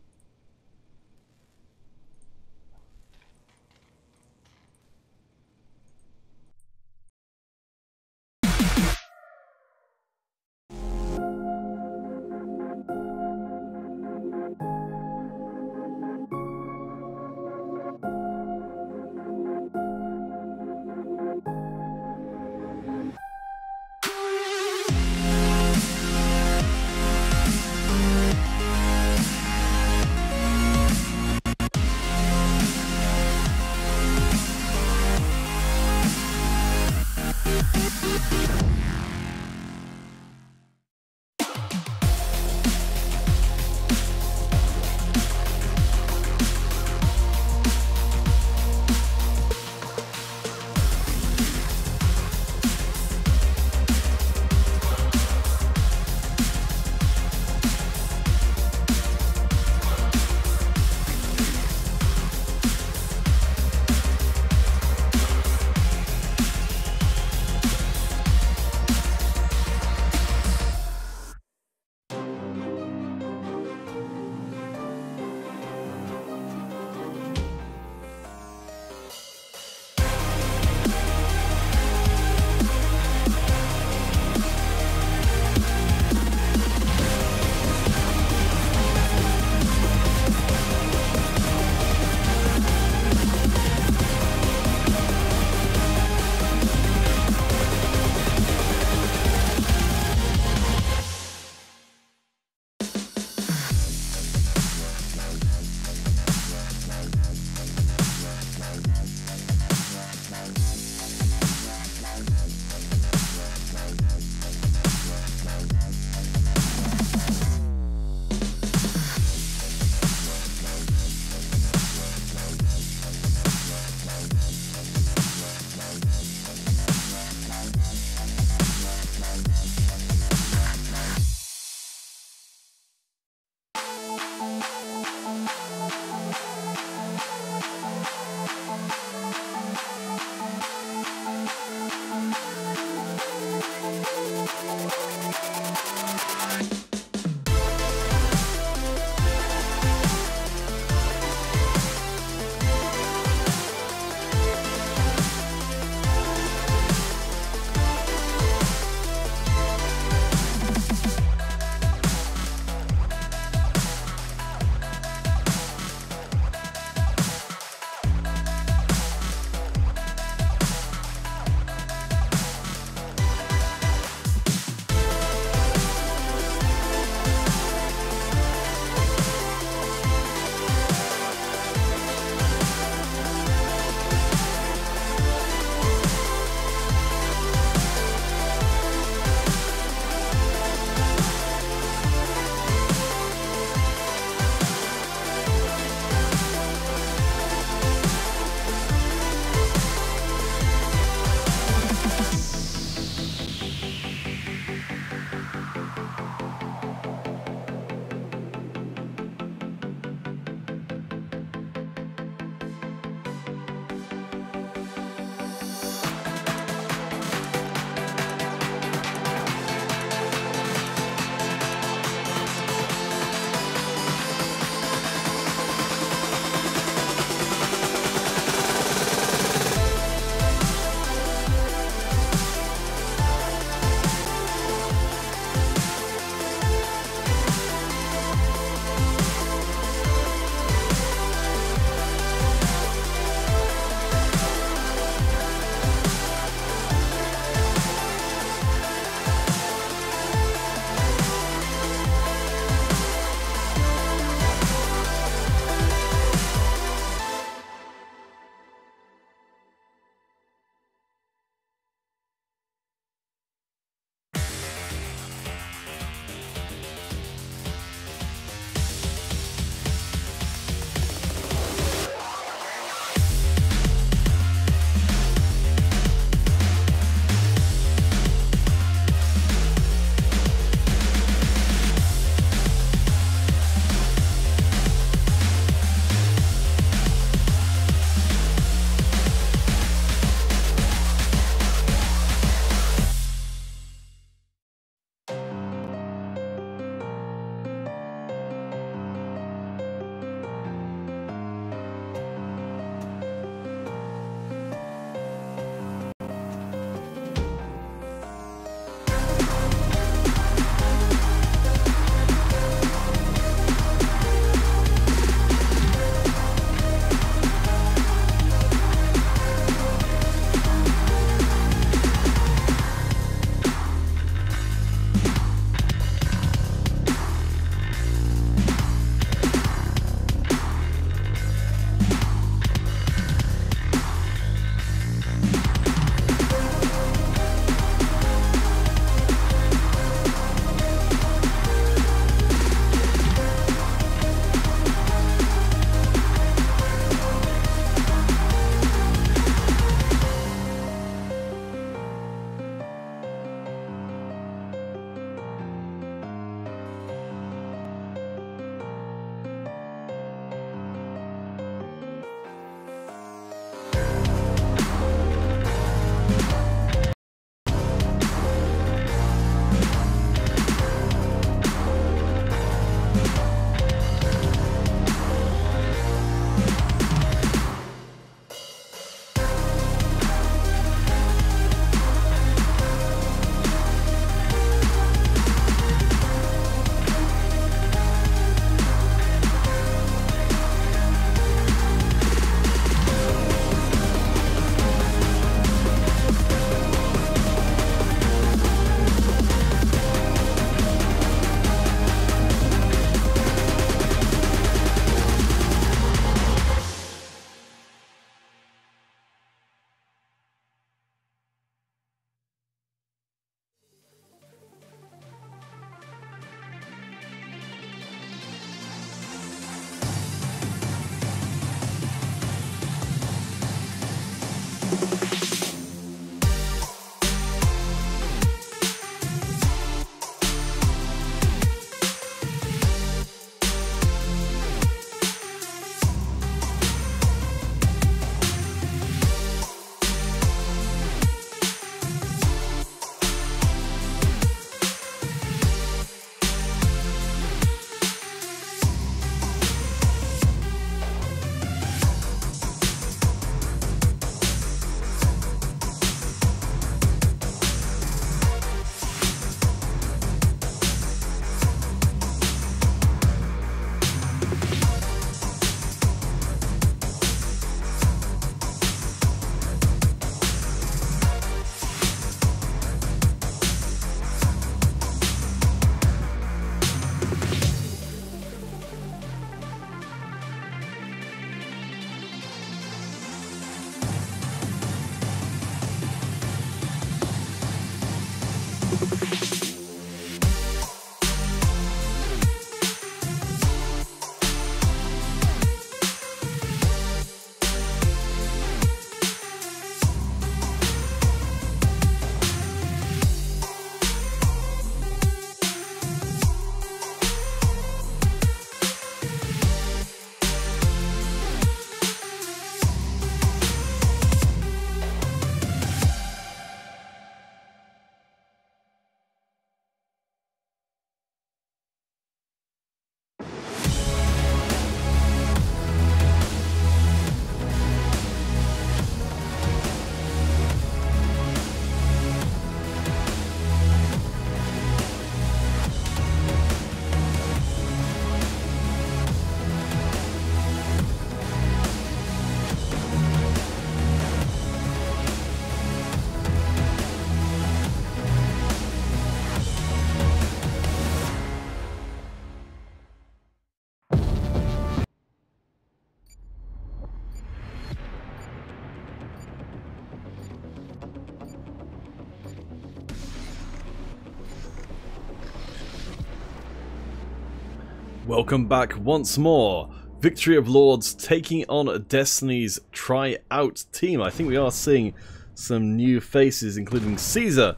Welcome back once more. Victory of Lords taking on Destiny's tryout team. I think we are seeing some new faces, including Caesar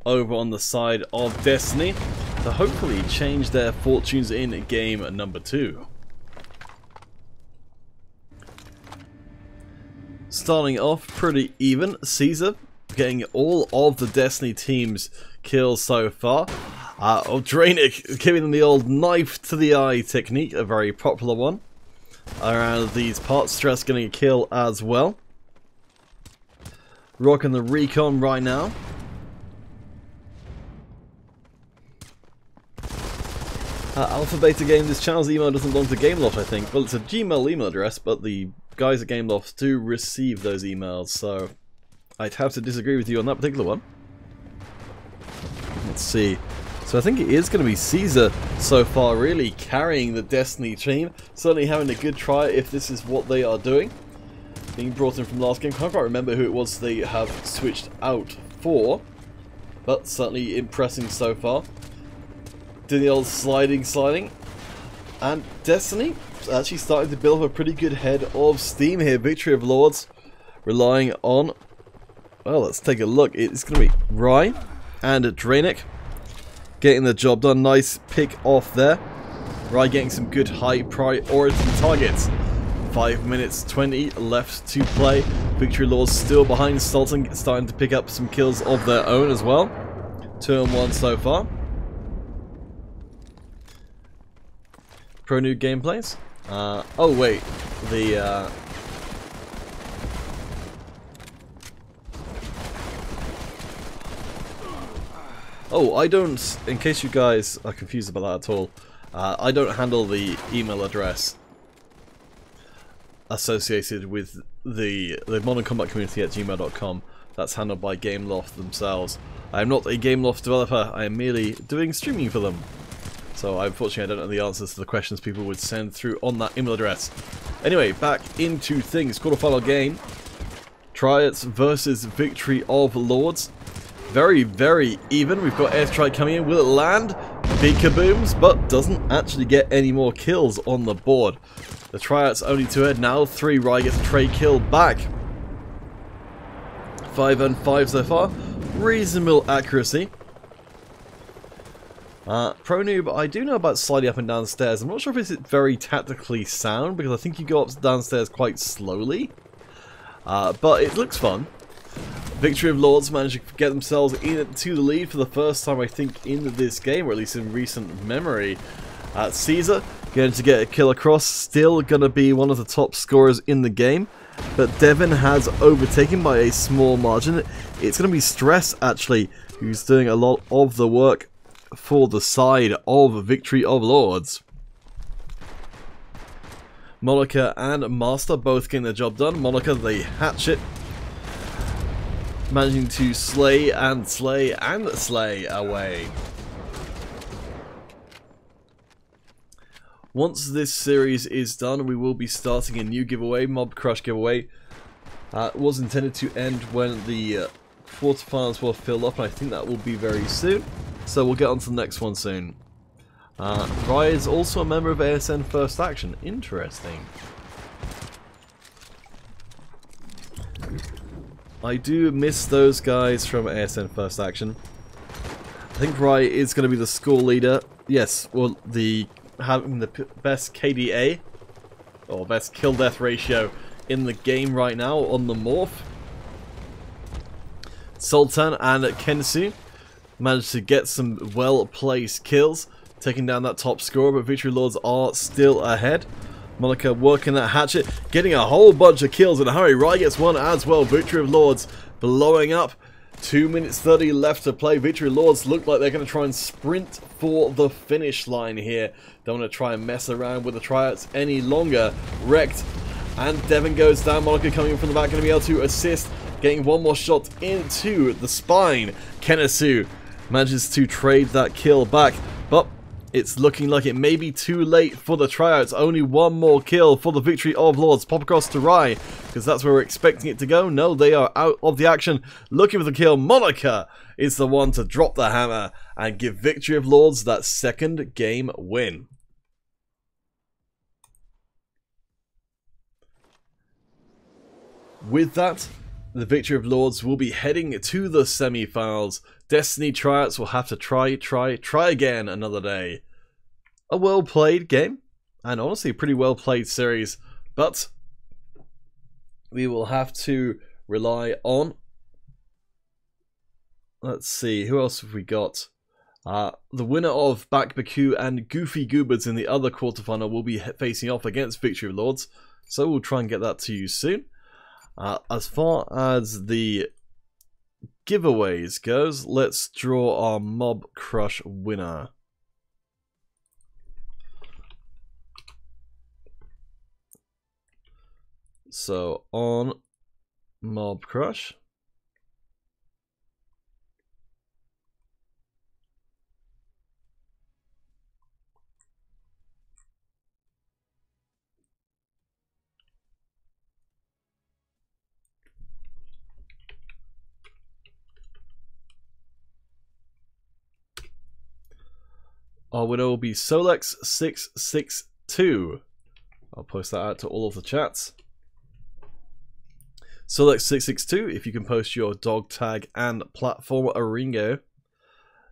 over on the side of Destiny, to hopefully change their fortunes in game number 2. Starting off pretty even, Caesar getting all of the Destiny team's kills so far. Drainic giving them the old knife to the eye technique, a very popular one around these parts. Stress getting a kill as well. Rocking the recon right now. Alpha Beta Game, this channel's email doesn't belong to Gameloft, I think. Well, it's a Gmail email address, but the guys at Gameloft do receive those emails, so I'd have to disagree with you on that particular one. Let's see. So I think it is going to be Caesar so far really carrying the Destiny team. Certainly having a good try if this is what they are doing. Being brought in from last game. I can't quite remember who it was they have switched out for. But certainly impressing so far. Doing the old sliding. And Destiny actually starting to build up a pretty good head of steam here. Victory of Lords relying on... Well, let's take a look. It's going to be Rye and Drainic getting the job done. Nice pick off there. Rye getting some good high priority targets. 5 minutes 20 left to play. Victory Lords still behind Sultan, starting to pick up some kills of their own as well. 2-1 so far. Pro new gameplays. Oh wait, the oh, I don't, in case you guys are confused about that at all, I don't handle the email address associated with the Modern Combat Community at gmail.com. That's handled by Gameloft themselves. I am not a Gameloft developer, I am merely doing streaming for them. So unfortunately I don't know the answers to the questions people would send through on that email address. Anyway, back into things. Quarterfinal game. Triads versus Victory of Lords. Very, very even. We've got airstrike coming in. Will it land? Big kabooms, but doesn't actually get any more kills on the board. The Triads only 2 ahead now. 3. Rye gets a trade kill back. 5-5 so far. Reasonable accuracy. Pro Noob, I do know about sliding up and down stairs. I'm not sure if it's very tactically sound, because I think you go up downstairs quite slowly. But it looks fun. Victory of Lords managed to get themselves into the lead for the first time, I think, in this game, or at least in recent memory. Caesar going to get a kill across, still going to be one of the top scorers in the game, but Devin has overtaken by a small margin. It's going to be Stress, actually, who's doing a lot of the work for the side of Victory of Lords. Monica and Master both getting the job done. Monica, the hatchet, managing to slay and slay and slay away. Once this series is done, we will be starting a new giveaway, Mob Crush giveaway. It was intended to end when the quarterfinals will fill up, and I think that will be very soon. So we'll get on to the next one soon. Rye is also a member of ASN First Action. Interesting. I do miss those guys from ASN First Action. I think Rye is going to be the score leader. Yes, well, having the best KDA, or best kill-death ratio in the game right now on the Morph. Sultan and Kensu managed to get some well-placed kills, taking down that top score, but Victory Lords are still ahead. Monica working that hatchet, getting a whole bunch of kills in a hurry. Rye gets one as well. Victory of Lords blowing up. 2 minutes 30 left to play. Victory Lords look like they're going to try and sprint for the finish line here. Don't want to try and mess around with the tryouts any longer. Wrecked, and Devon goes down. Monica coming in from the back, going to be able to assist. Getting one more shot into the spine. Kenesu manages to trade that kill back, but it's looking like it may be too late for the tryouts. Only one more kill for the Victory of Lords. Pop across to Rye, because that's where we're expecting it to go. No, they are out of the action, looking for the kill. Monica is the one to drop the hammer and give Victory of Lords that second game win. With that, the Victory of Lords will be heading to the semi-finals. Destiny tryouts will have to try again another day. A well-played game, and honestly a pretty well-played series, but we will have to rely on... Let's see, who else have we got? The winner of Back Baku and Goofy Goobers in the other quarterfinal will be facing off against Victory of Lords, so we'll try and get that to you soon. As far as the giveaways goes, let's draw our Mob Crush winner. So on Mob Crush, our winner will be Solex662. I'll post that out to all of the chats. Solex662, if you can post your dog tag and platform Aringo,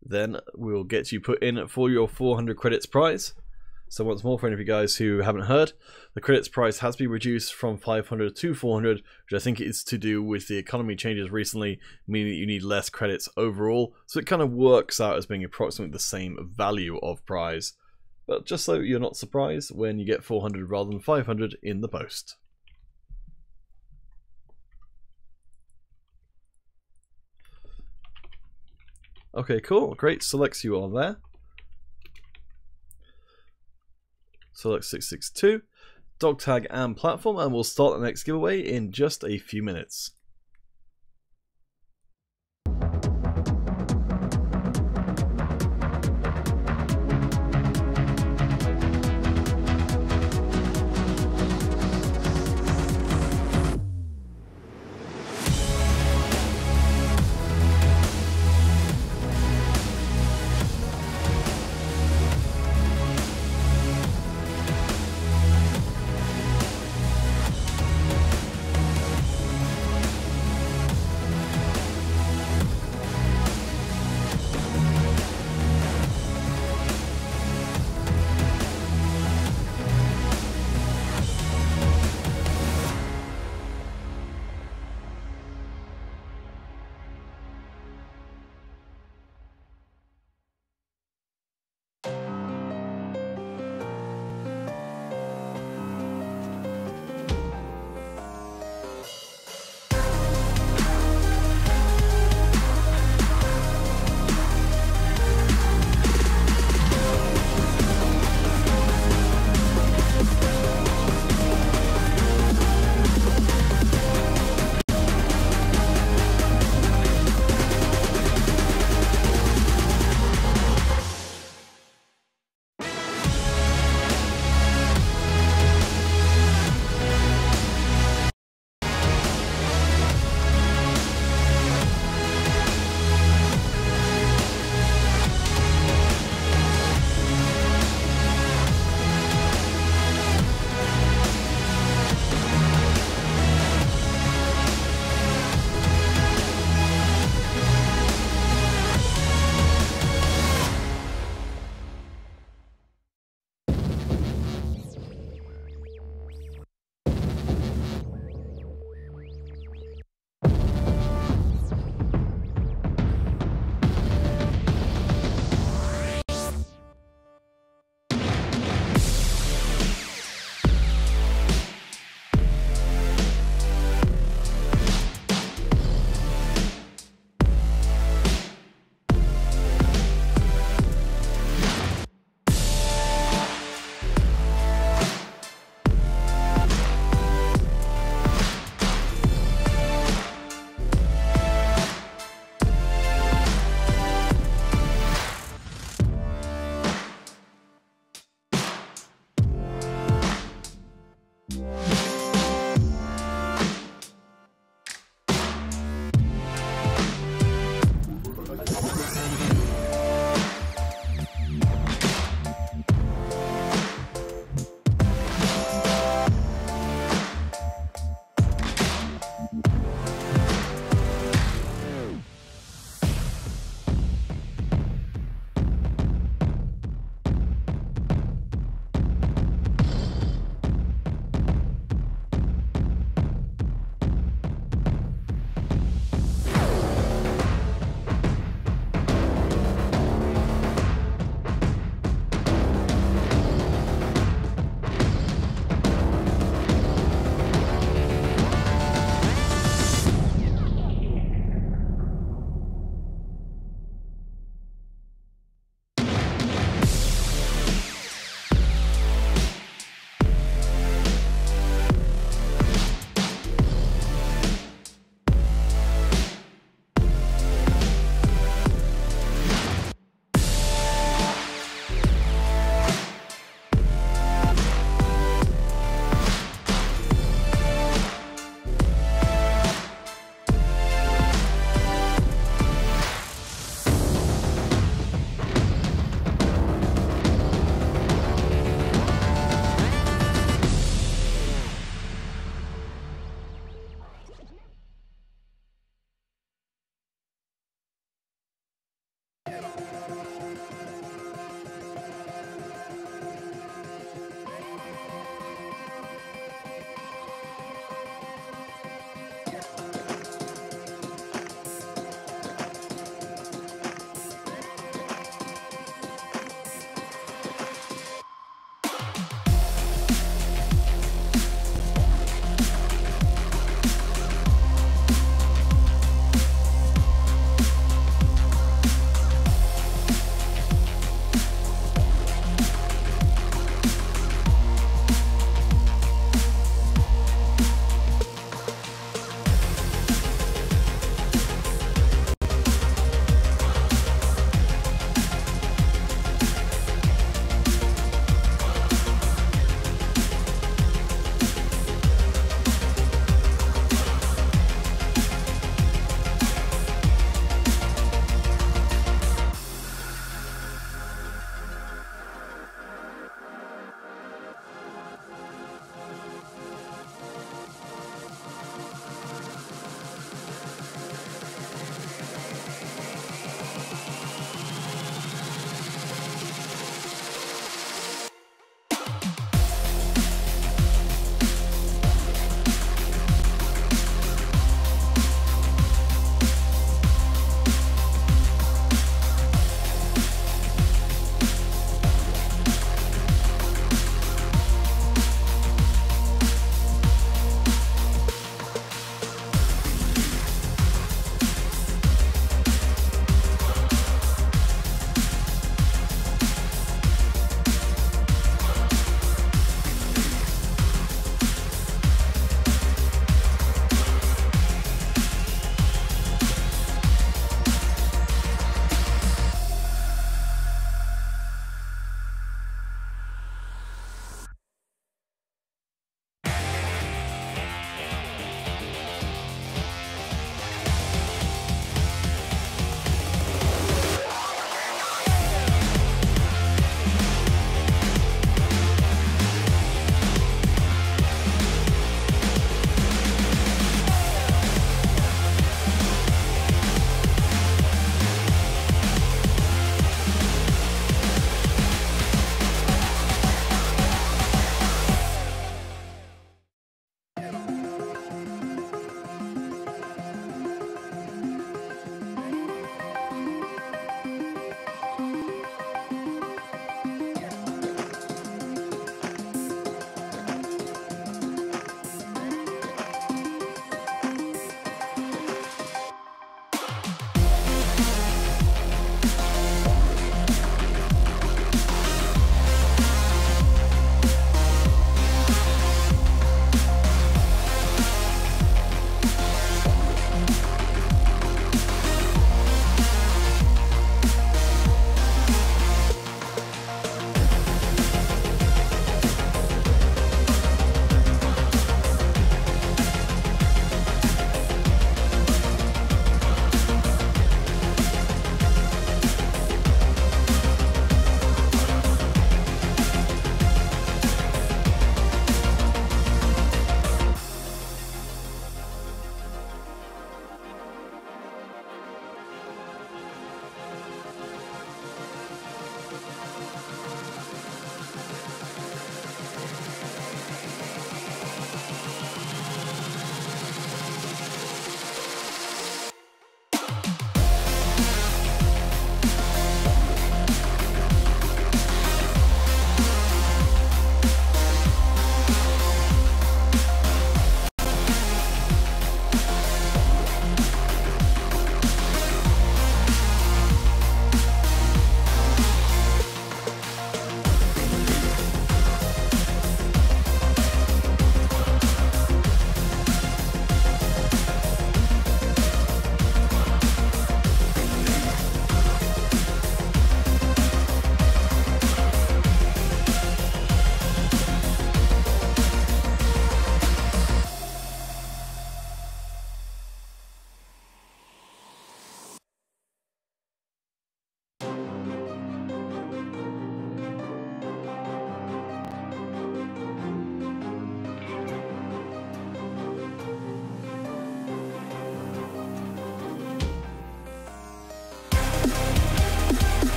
then we'll get you put in for your 400 credits prize. So once more, for any of you guys who haven't heard, the credits price has been reduced from 500 to 400, which I think is to do with the economy changes recently, meaning that you need less credits overall. So it kind of works out as being approximately the same value of prize. But just so you're not surprised when you get 400 rather than 500 in the post. Okay, cool, great. Selects you on there. Select 662, dog tag and platform, and we'll start the next giveaway in just a few minutes.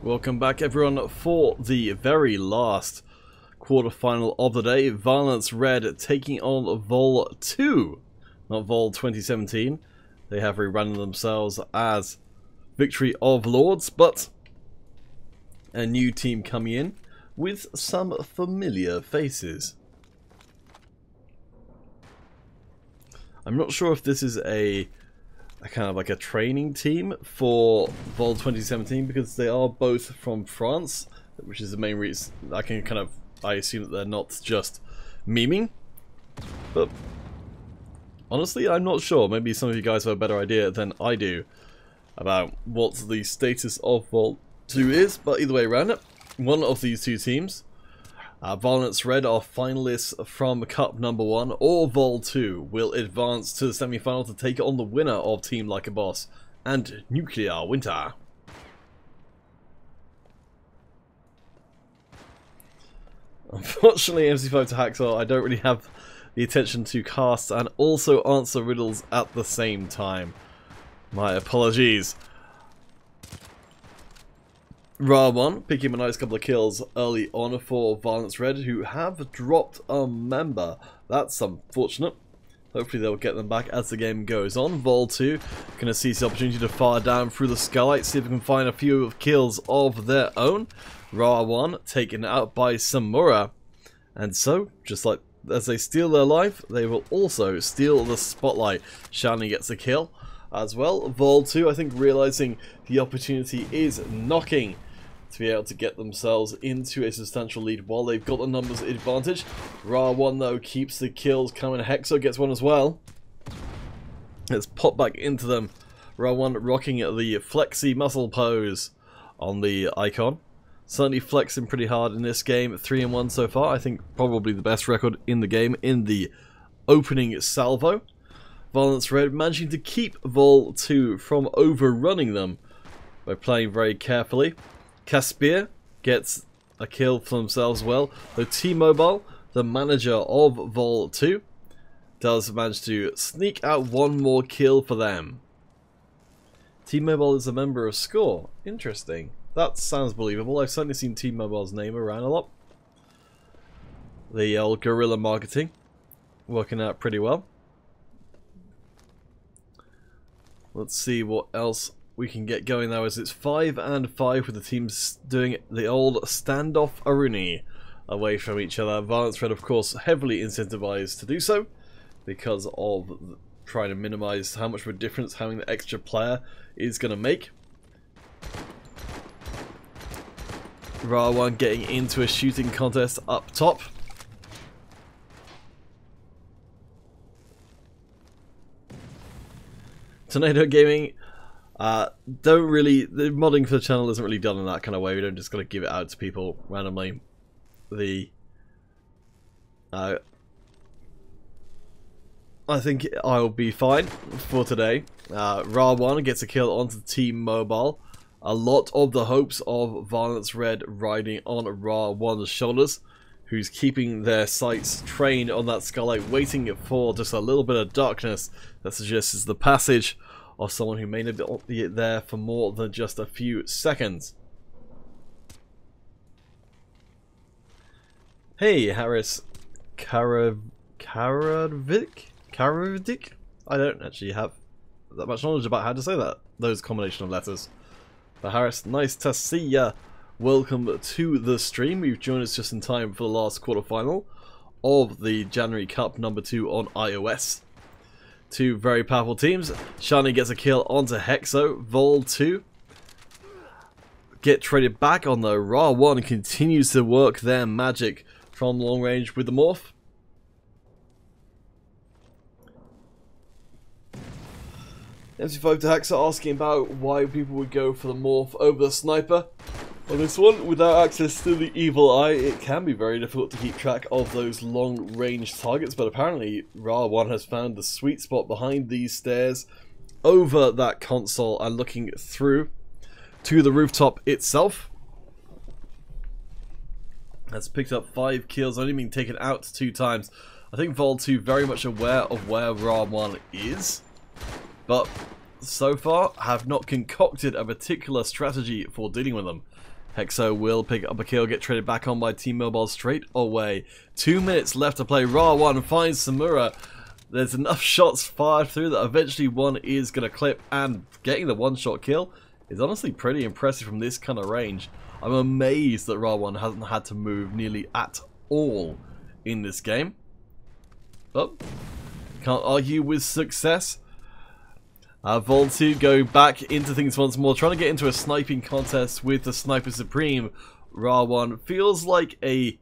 Welcome back everyone for the very last quarterfinal of the day. Violence Red taking on Vol 2, not Vol 2017. They have rebranded themselves as Victory of Lords, but a new team coming in with some familiar faces. I'm not sure if this is a kind of like a training team for Vol 2017 because they are both from France, which is the main reason I assume that they're not just memeing. But honestly, I'm not sure. Maybe some of you guys have a better idea than I do about what the status of Vol 2 is, but either way around it, one of these two teams, Violence Red, are finalists from Cup number 1, or Vol 2 will advance to the semi-final to take on the winner of Team Like a Boss and Nuclear Winter. Unfortunately, MC5 to Hacksaw, I don't really have the attention to cast and also answer riddles at the same time. My apologies. Ra1 picking a nice couple of kills early on for Violence Red, who have dropped a member. That's unfortunate. Hopefully they'll get them back as the game goes on. Vol 2 going to seize the opportunity to fire down through the skylight, see if they can find a few kills of their own. Ra1 taken out by Samura. And so, just like as they steal their life, they will also steal the spotlight. Shani gets a kill as well. Vol 2, I think, realizing the opportunity is knocking to be able to get themselves into a substantial lead while they've got the numbers advantage. Ra1 though keeps the kills coming. Hexo gets one as well. Let's pop back into them. Ra1 rocking the flexi muscle pose on the icon. Certainly flexing pretty hard in this game. 3-1 so far. I think probably the best record in the game in the opening salvo. Violence Red managing to keep Vol 2 from overrunning them by playing very carefully. Caspier gets a kill for themselves as well, though T-Mobile, the manager of Vol 2, does manage to sneak out one more kill for them. T-Mobile is a member of Score. Interesting. That sounds believable. I've certainly seen T-Mobile's name around a lot. The old guerrilla marketing working out pretty well. Let's see what else we can get going now, as it's 5-5 with the teams doing the old standoff Aruni away from each other. Violence Red, of course, heavily incentivized to do so because of trying to minimize how much of a difference having the extra player is going to make. Ra1 getting into a shooting contest up top. Tornado Gaming don't really, the modding for the channel isn't really done in that kind of way. We don't just gotta give it out to people randomly. I think I'll be fine for today. Ra1 gets a kill onto Team Mobile. A lot of the hopes of Violence Red riding on Ra1's shoulders, who's keeping their sights trained on that skylight, waiting for just a little bit of darkness that suggests the passage of someone who may not be there for more than just a few seconds. Hey, Harris Karavic? I don't actually have that much knowledge about how to say that, those combination of letters. But Harris, nice to see ya. Welcome to the stream. You've joined us just in time for the last quarterfinal of the January Cup number 2 on iOS. Two very powerful teams. Shani gets a kill onto Hexo. Vol 2 get traded back on though. Ra1 continues to work their magic from long range with the morph. MC5 to Haxa asking about why people would go for the morph over the sniper. On this one, without access to the evil eye, it can be very difficult to keep track of those long-range targets, but apparently Ra1 has found the sweet spot behind these stairs over that console and looking through to the rooftop itself. Has picked up 5 kills, only been taken out 2 times. I think Vol 2 very much aware of where Ra1 is, but so far have not concocted a particular strategy for dealing with them. Hexo will pick up a kill, get traded back on by T-Mobile straight away. 2 minutes left to play. Ra1 finds Samura. There's enough shots fired through that eventually one is going to clip, and getting the one-shot kill is honestly pretty impressive from this kind of range. I'm amazed that Ra1 hasn't had to move nearly at all in this game. Oh, can't argue with success. Vol2 go back into things once more, trying to get into a sniping contest with the Sniper Supreme. Ra1 feels like a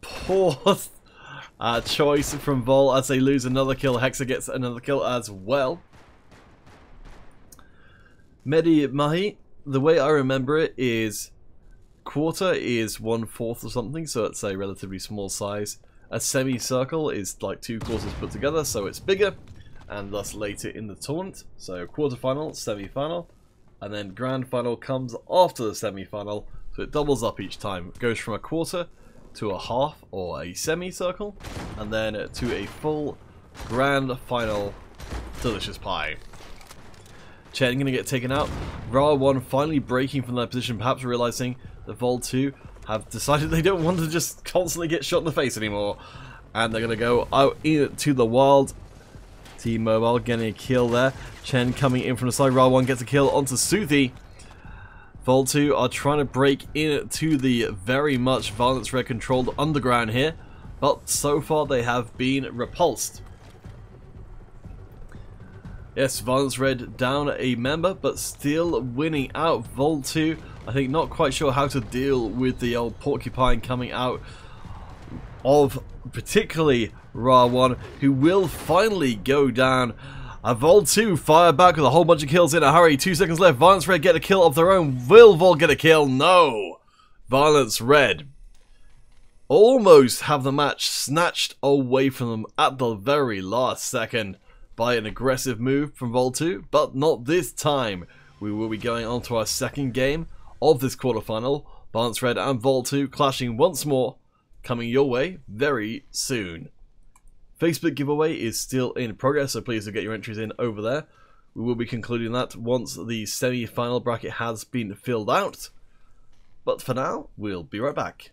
poor choice from Vol as they lose another kill. Hexa gets another kill as well. Medi Mahi, the way I remember it is quarter is 1/4 or something, so it's a relatively small size. A semicircle is like 2 quarters put together, so it's bigger and thus later in the tournament. So quarterfinal, semi-final, and then grand final comes after the semi-final, so it doubles up each time. It goes from a quarter to a half or a semicircle, and then to a full grand final delicious pie. Chen going to get taken out. Ra1 finally breaking from their position, perhaps realizing that Vol2 have decided they don't want to just constantly get shot in the face anymore, and they're going to go out into the wild. T-Mobile getting a kill there. Chen coming in from the side. Ra1 gets a kill onto Suthi. Vol2 are trying to break into the very much Violence Red controlled underground here, but so far they have been repulsed. Yes, Violence Red down a member, but still winning out. Vol2, I think, not quite sure how to deal with the old porcupine coming out of particularly Ra1, who will finally go down. Vol2 fire back with a whole bunch of kills in a hurry. 2 seconds left. Violence Red get a kill of their own. Will Vol get a kill? No! Violence Red almost have the match snatched away from them at the very last second by an aggressive move from Vol2, but not this time. We will be going on to our second game of this quarterfinal. Violence Red and Vol2 clashing once more, coming your way very soon. Facebook giveaway is still in progress, so please do get your entries in over there. We will be concluding that once the semi-final bracket has been filled out. But for now, we'll be right back.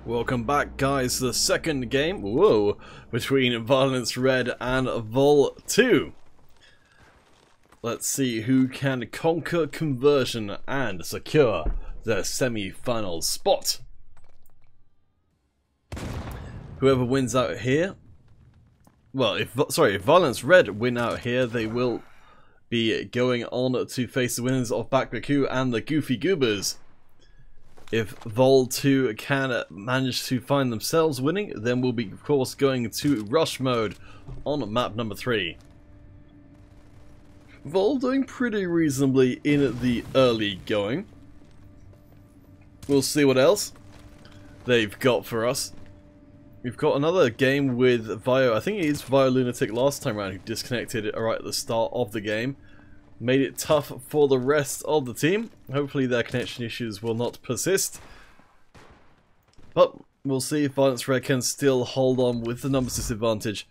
Welcome back, guys, to the second game, between Violence Red and Vol 2. Let's see who can conquer conversion and secure their semi-final spot. Whoever wins out here, well, if Violence Red win out here, they will be going on to face the winners of Baku and the Goofy Goobers. If Vol 2 can manage to find themselves winning, then we'll be, of course, going to Rush mode on map number 3. Vol doing pretty reasonably in the early going. We'll see what else they've got for us. We've got another game with Vio, I think it is Vio Lunatic last time around, who disconnected right at the start of the game. Made it tough for the rest of the team. Hopefully their connection issues will not persist. But we'll see if Violence Red can still hold on with the numbers disadvantage.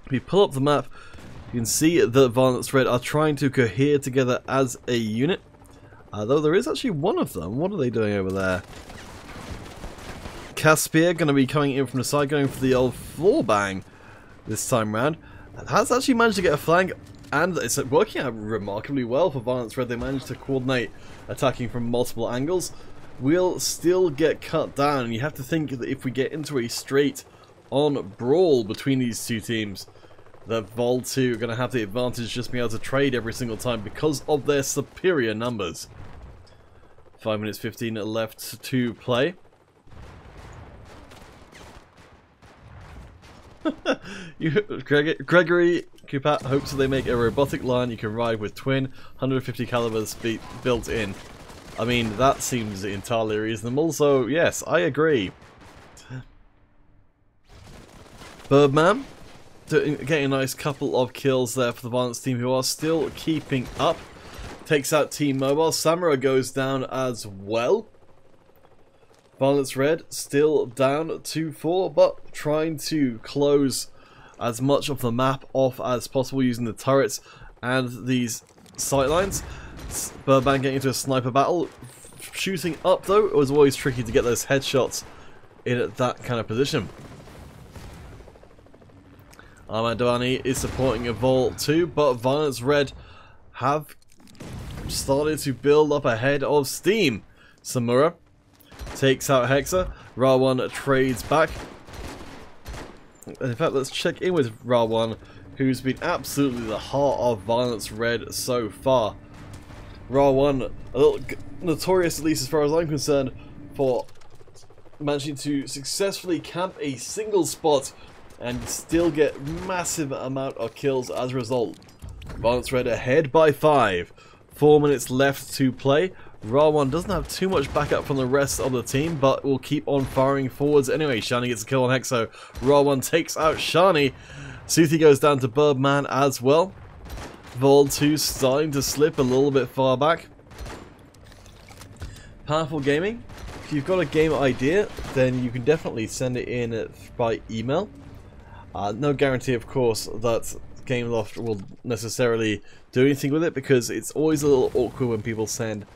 If we pull up the map, you can see that Violence Red are trying to cohere together as a unit. Though there is actually one of them. What are they doing over there? Caspier going to be coming in from the side, going for the old floor bang this time round. Has actually managed to get a flank And it's working out remarkably well for Violence Red. They managed to coordinate attacking from multiple angles. We'll still get cut down, and you have to think that if we get into a straight-on brawl between these two teams, that Vol 2 are going to have the advantage just being able to trade every single time because of their superior numbers. 5 minutes 15 left to play. Gregory Kupat hopes that they make a robotic line you can ride with twin 150 caliber speed built in. I mean, that seems entirely reasonable, so yes, I agree. Birdman getting a nice couple of kills there for the Violence team, who are still keeping up. Takes out Team Mobile. Samurai goes down as well. Violence Red still down 2-4, but trying to close as much of the map off as possible using the turrets and these sightlines. Birdman getting into a sniper battle. Shooting up though, it was always tricky to get those headshots in that kind of position. Ahmadani is supporting a Vol 2, but Violence Red have started to build up ahead of steam. Samura takes out Hexa. Ra1 trades back. In fact, let's check in with Ra1, who's been absolutely the heart of Violence Red so far. Ra1, a little notorious, at least as far as I'm concerned, for managing to successfully camp a single spot and still get massive amount of kills as a result. Violence Red ahead by 5. 4 minutes left to play. Ra1 doesn't have too much backup from the rest of the team, but will keep on firing forwards anyway. Shani gets a kill on Hexo. Ra1 takes out Shani. Suthi goes down to Birdman as well. Vol 2 starting to slip a little bit far back. Powerful Gaming. If you've got a game idea, then you can definitely send it in by email. No guarantee, of course, that Gameloft will necessarily do anything with it, because it's always a little awkward when people send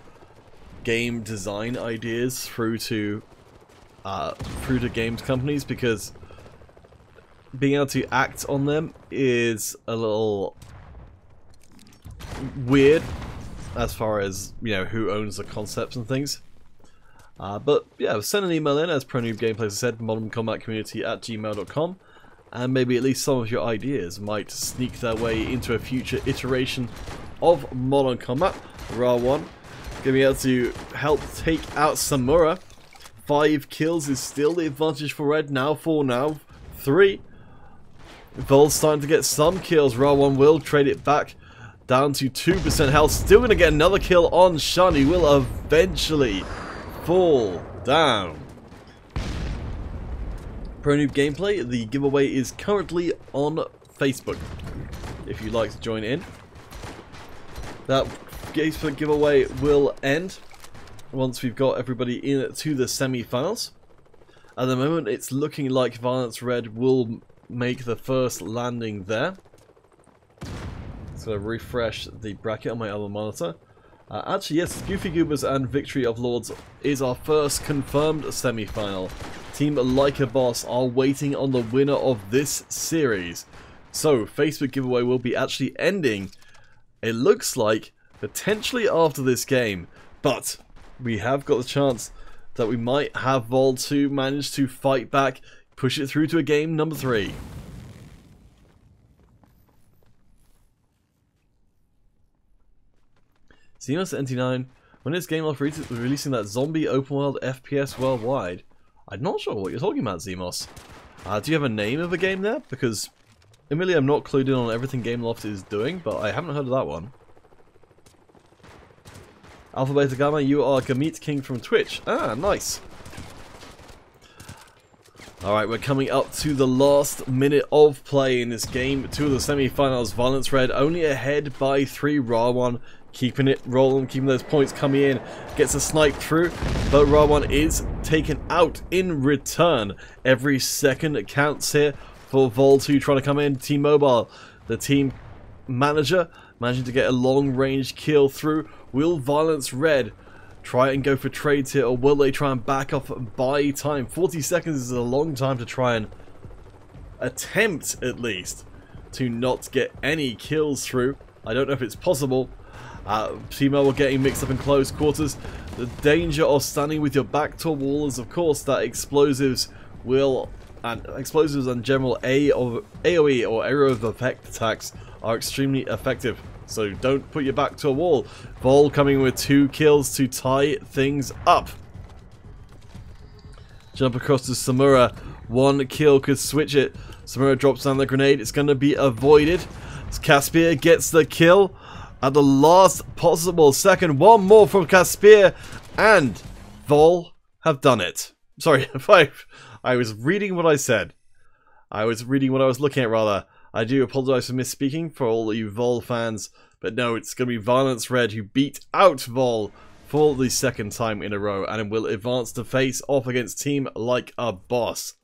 game design ideas through to games companies, because being able to act on them is a little weird as far as, you know, who owns the concepts and things. But yeah, send an email in, as ProNoob Gameplays said, modderncombatcommunity@gmail.com, and maybe at least some of your ideas might sneak their way into a future iteration of Modern Combat. Ra1 going to be able to help take out Samura. 5 kills is still the advantage for Red. Now 4, now 3. Vol's starting to get some kills. Ra1 will trade it back down to 2% health. Still going to get another kill on Shani. Will eventually fall down. ProNoob Gameplay, the giveaway is currently on Facebook, if you'd like to join in. That Facebook giveaway will end once we've got everybody in to the semi-finals. At the moment, it's looking like Violence Red will make the first landing there. Just going to refresh the bracket on my other monitor. Actually, yes, Goofy Goobers and Victory of Lords is our first confirmed semi-final. Team Leica Boss are waiting on the winner of this series. So, Facebook giveaway will be actually ending, it looks like, potentially after this game. But we have got the chance that we might have Vol 2 manage to fight back, push it through to a game number 3. Xenos NT9, when is Gameloft releasing that zombie open world FPS worldwide? I'm not sure what you're talking about, Zemos. Do you have a name of a game there? Because, admittedly, I'm not clued in on everything Gameloft is doing, but I haven't heard of that one. Alpha Beta Gamma, you are Gamete King from Twitch. Ah, nice. Alright, we're coming up to the last minute of play in this game. 2 of the semi-finals. Violence Red only ahead by 3. Ra1 keeping it rolling, keeping those points coming in. Gets a snipe through, but Ra1 is taken out in return. Every second counts here for Vol 2 trying to come in. Team Mobile, the team manager, managing to get a long-range kill through. Will Violence Red try and go for trades here, or will they try and back off and buy time? 40 seconds is a long time to try and attempt, at least, to not get any kills through. I don't know if it's possible. Team L were getting mixed up in close quarters. The danger of standing with your back to a wall is, of course, that explosives and general AoE or area of effect attacks are extremely effective. So don't put your back to a wall. Vol coming with 2 kills to tie things up. Jump across to Samura. 1 kill could switch it. Samura drops down the grenade. It's going to be avoided. Caspier gets the kill at the last possible second. 1 more from Caspier, and Vol have done it. Sorry, I was reading what I said. I was reading what I was looking at, rather. I do apologise for misspeaking for all of you Vol fans, but no, it's going to be Violence Red who beat out Vol for the 2nd time in a row and will advance to face off against Team Like a Boss.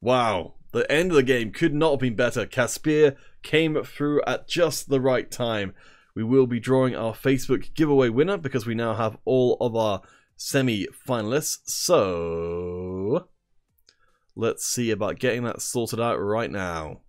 Wow, the end of the game could not have been better. Caspier came through at just the right time. We will be drawing our Facebook giveaway winner because we now have all of our semi-finalists. So let's see about getting that sorted out right now.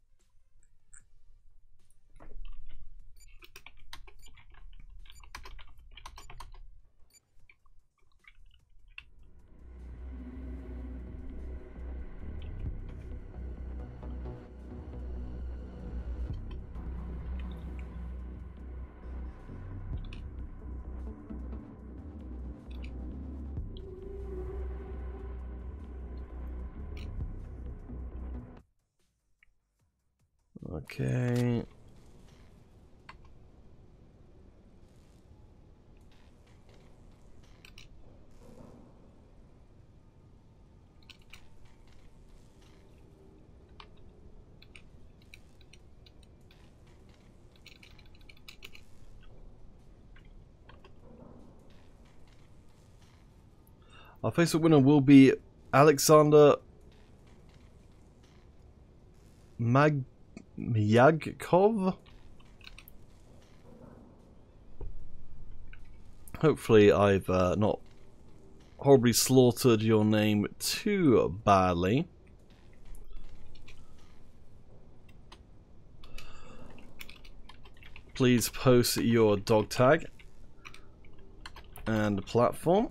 Okay. Our Facebook winner will be Alexander Magyagkov. Hopefully I've not horribly slaughtered your name too badly. Please post your dog tag and platform.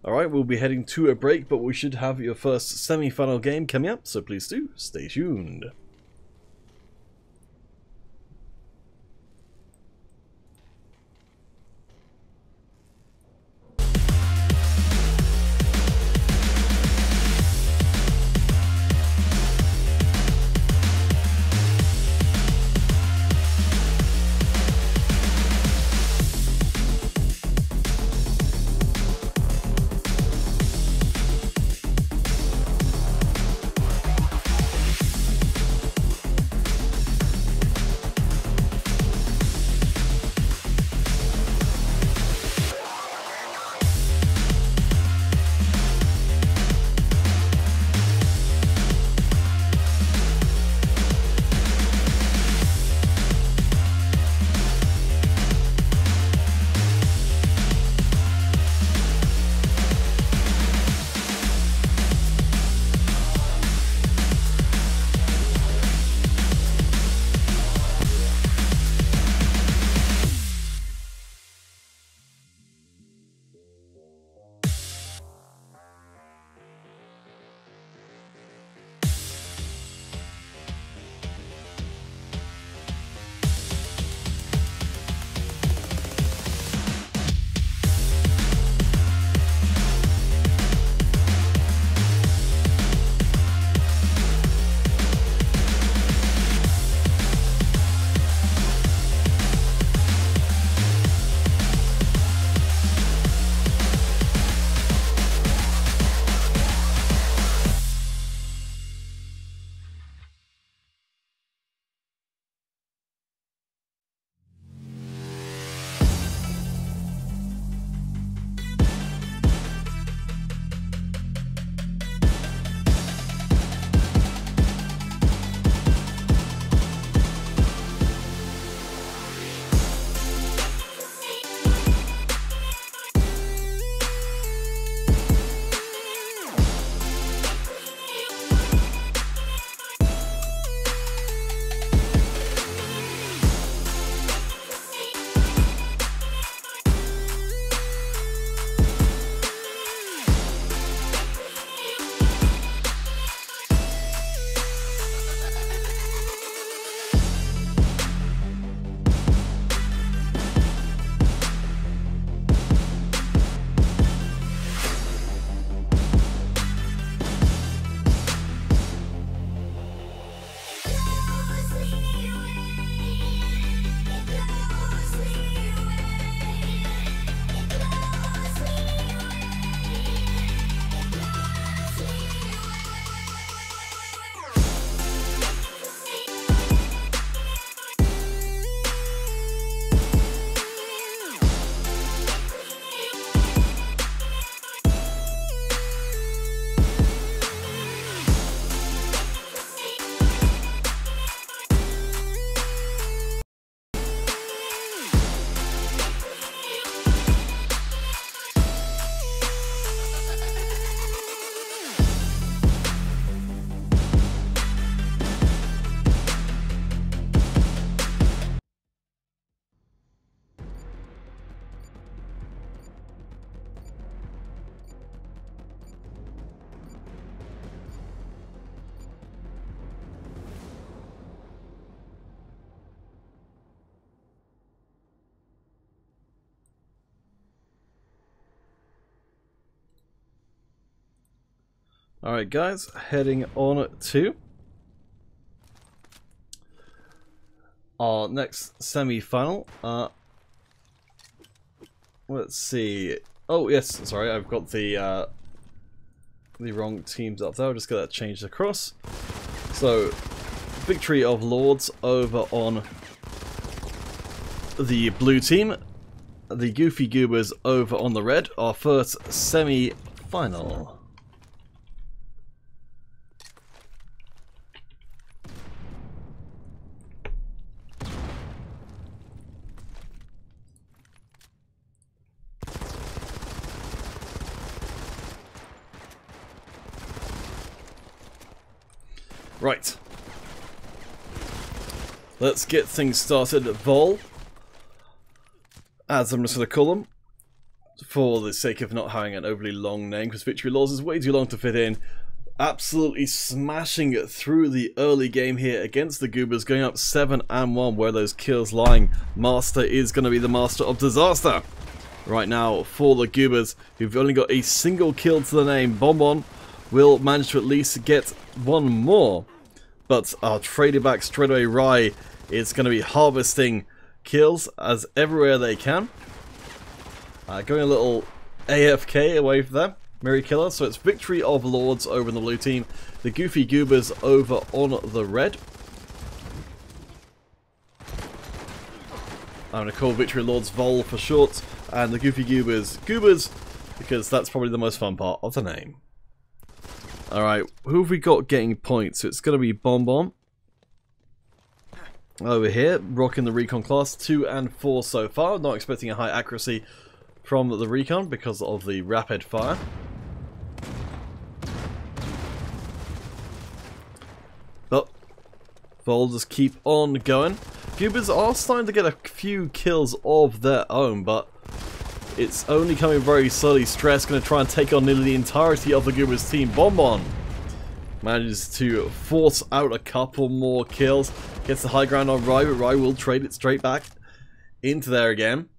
Alright, we'll be heading to a break, but we should have your first semi-final game coming up, so please do stay tuned. Alright guys, heading on to our next semi-final. Let's see. Oh yes, sorry, I've got the wrong teams up there. I'll just get that changed across. So, victory of Lords over on the blue team. The Goofy Goobers over on the red. Our first semi-final. Right. Let's get things started. Vol, as I'm just going to call them, for the sake of not having an overly long name, because Victory Laws is way too long to fit in. Absolutely smashing it through the early game here against the Goobers, going up 7-1 where those kills lying. Master is going to be the master of disaster. Right now, for the Goobers, who've only got a single kill to the name, Bonbon will manage to at least get one more. But our traded back straight away, Rye is going to be harvesting kills as everywhere they can. Going a little AFK away from them. Mary Killer. So it's victory of Lords over in the blue team. The Goofy Goobers over on the red. I'm going to call victory Lords Vol for short. And the Goofy Goobers Goobers, because that's probably the most fun part of the name. Alright, who have we got getting points? So it's going to be Bonbon over here, rocking the recon class, 2 and 4 so far. Not expecting a high accuracy from the recon because of the rapid fire. But Vol just keep on going. Goobers are starting to get a few kills of their own, but it's only coming very slowly. Stress going to try and take on nearly the entirety of the Goobers team. Bonbon manages to force out a couple more kills. Gets the high ground on Rye, but Rye will trade it straight back into there again.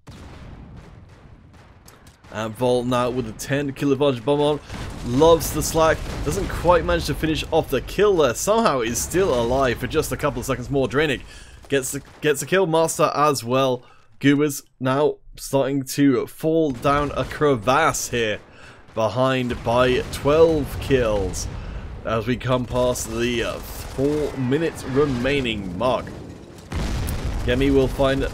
And Vol now with a 10 kill advantage. Bonbon loves the slack. Doesn't quite manage to finish off the kill there. Somehow is still alive for just a couple of seconds more. Drainik gets the kill. Master as well. Goobers now starting to fall down a crevasse here, behind by 12 kills as we come past the 4 minutes remaining mark. Gemi will find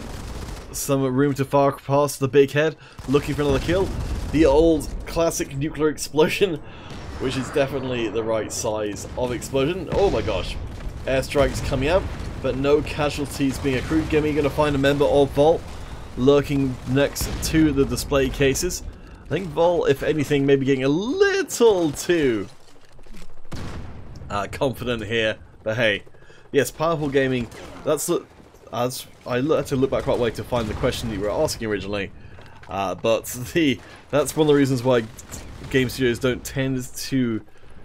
some room to fire past the big head, looking for another kill. The old classic nuclear explosion, which is definitely the right size of explosion. Oh my gosh, airstrikes coming out, but no casualties being accrued. Gemi going to find a member of Vol lurking next to the display cases. I think Vol, if anything, maybe getting a little too confident here. But hey, yes, powerful gaming. That's as I had to look back quite a way to find the question that you were asking originally. But that's one of the reasons why game studios don't tend to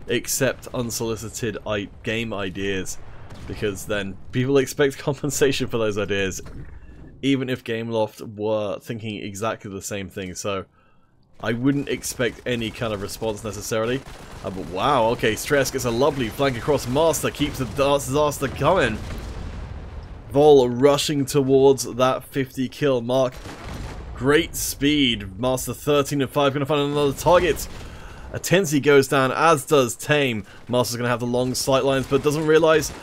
accept unsolicited game ideas, because then people expect compensation for those ideas, even if Gameloft were thinking exactly the same thing. So I wouldn't expect any kind of response necessarily. But wow, okay, Stress gets a lovely flank across. Master keeps the disaster coming. Vol rushing towards that 50 kill mark. Great speed. Master 13 and 5 going to find another target. Atenzi goes down, as does Tame. Master's going to have the long sight lines, but doesn't realize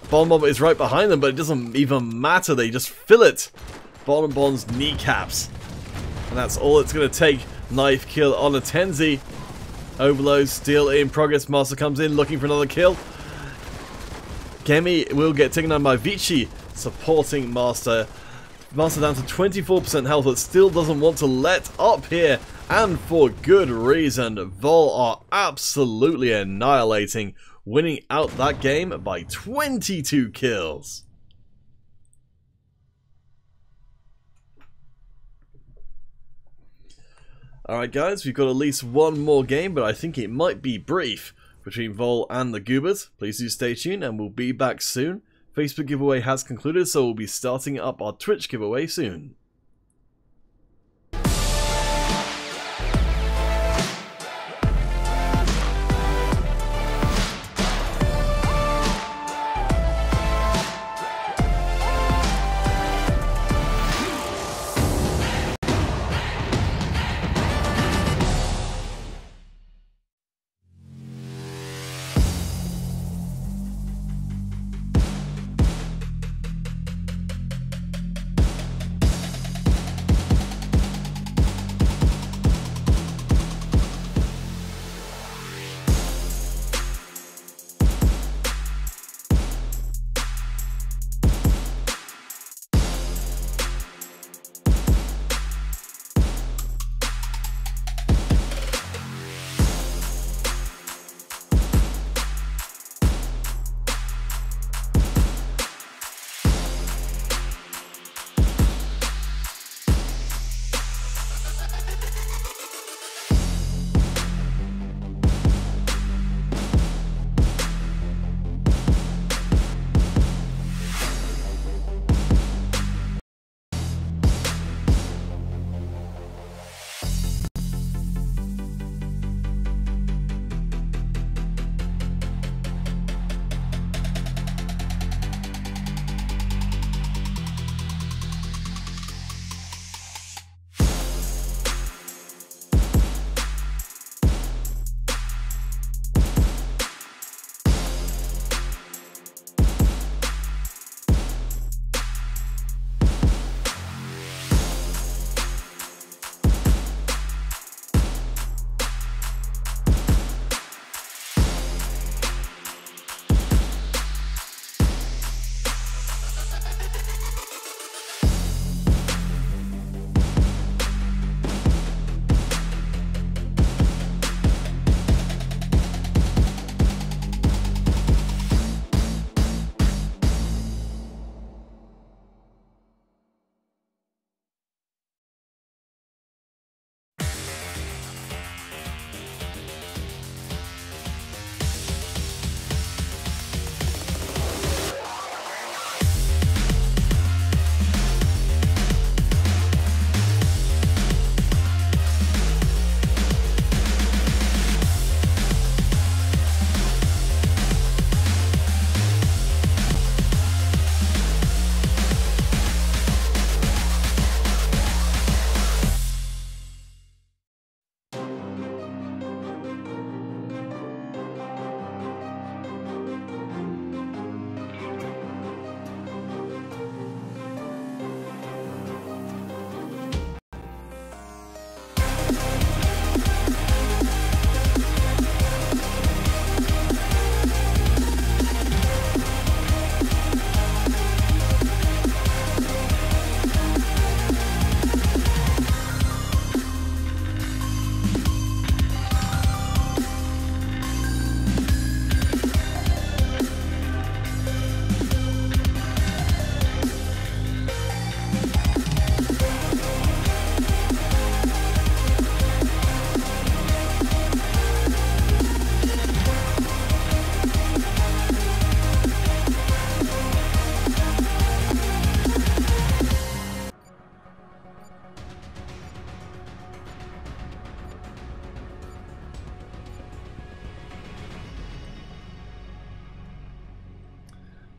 Bonbon is right behind them, but it doesn't even matter. They just fill it. Bonbon's kneecaps. And that's all it's going to take. Knife kill on Atenzi. Overload still in progress. Master comes in looking for another kill. Gemi will get taken down by Vici, supporting Master. Master down to 24% health, but still doesn't want to let up here, and for good reason. Vol are absolutely annihilating, winning out that game by 22 kills. Alright guys, we've got at least one more game, but I think it might be brief, between Vol and the Goobers. Please do stay tuned and we'll be back soon. Facebook giveaway has concluded, so we'll be starting up our Twitch giveaway soon.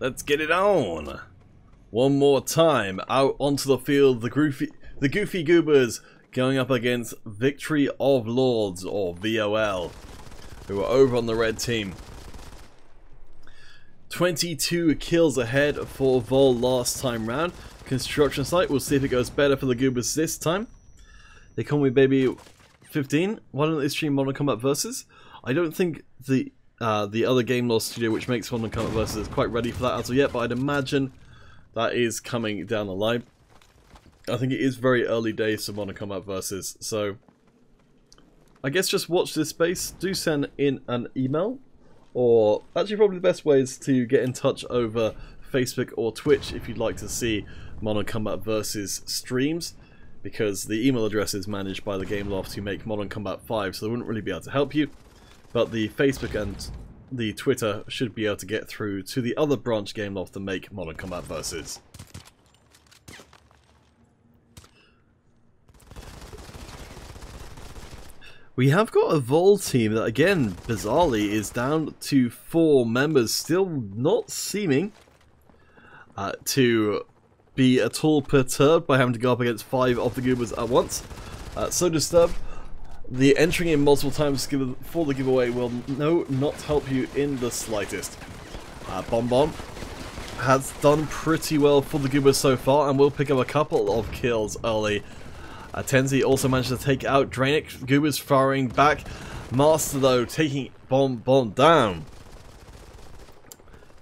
Let's get it on. One more time, out onto the field, the Goofy Goobers going up against Victory of Lords, or VOL, who are over on the red team. 22 kills ahead for Vol last time round. Construction site, we'll see if it goes better for the Goobers this time. They call me Baby 15. Why don't they stream Modern Combat Versus? I don't think the other Game Law studio which makes Modern Combat Versus is quite ready for that as of yet, but I'd imagine that is coming down the line. I think it is very early days for Modern Combat Versus, so I guess just watch this space. Do send in an email, or actually probably the best way is to get in touch over Facebook or Twitch if you'd like to see Modern Combat Versus streams, because the email address is managed by the Game Loft who make Modern Combat 5, so they wouldn't really be able to help you. But the Facebook and the Twitter should be able to get through to the other branch Game Loft that make Modern Combat Versus. We have got a Vol team that, again, bizarrely, is down to 4 members, still not seeming to be at all perturbed by having to go up against 5 of the Goobers at once. So disturbed, the entering in multiple times for the giveaway will not help you in the slightest. Bonbon has done pretty well for the Goobers so far and will pick up a couple of kills early. Tenzi also managed to take out Drainic. Goobers firing back. Master, though, taking Bonbon down.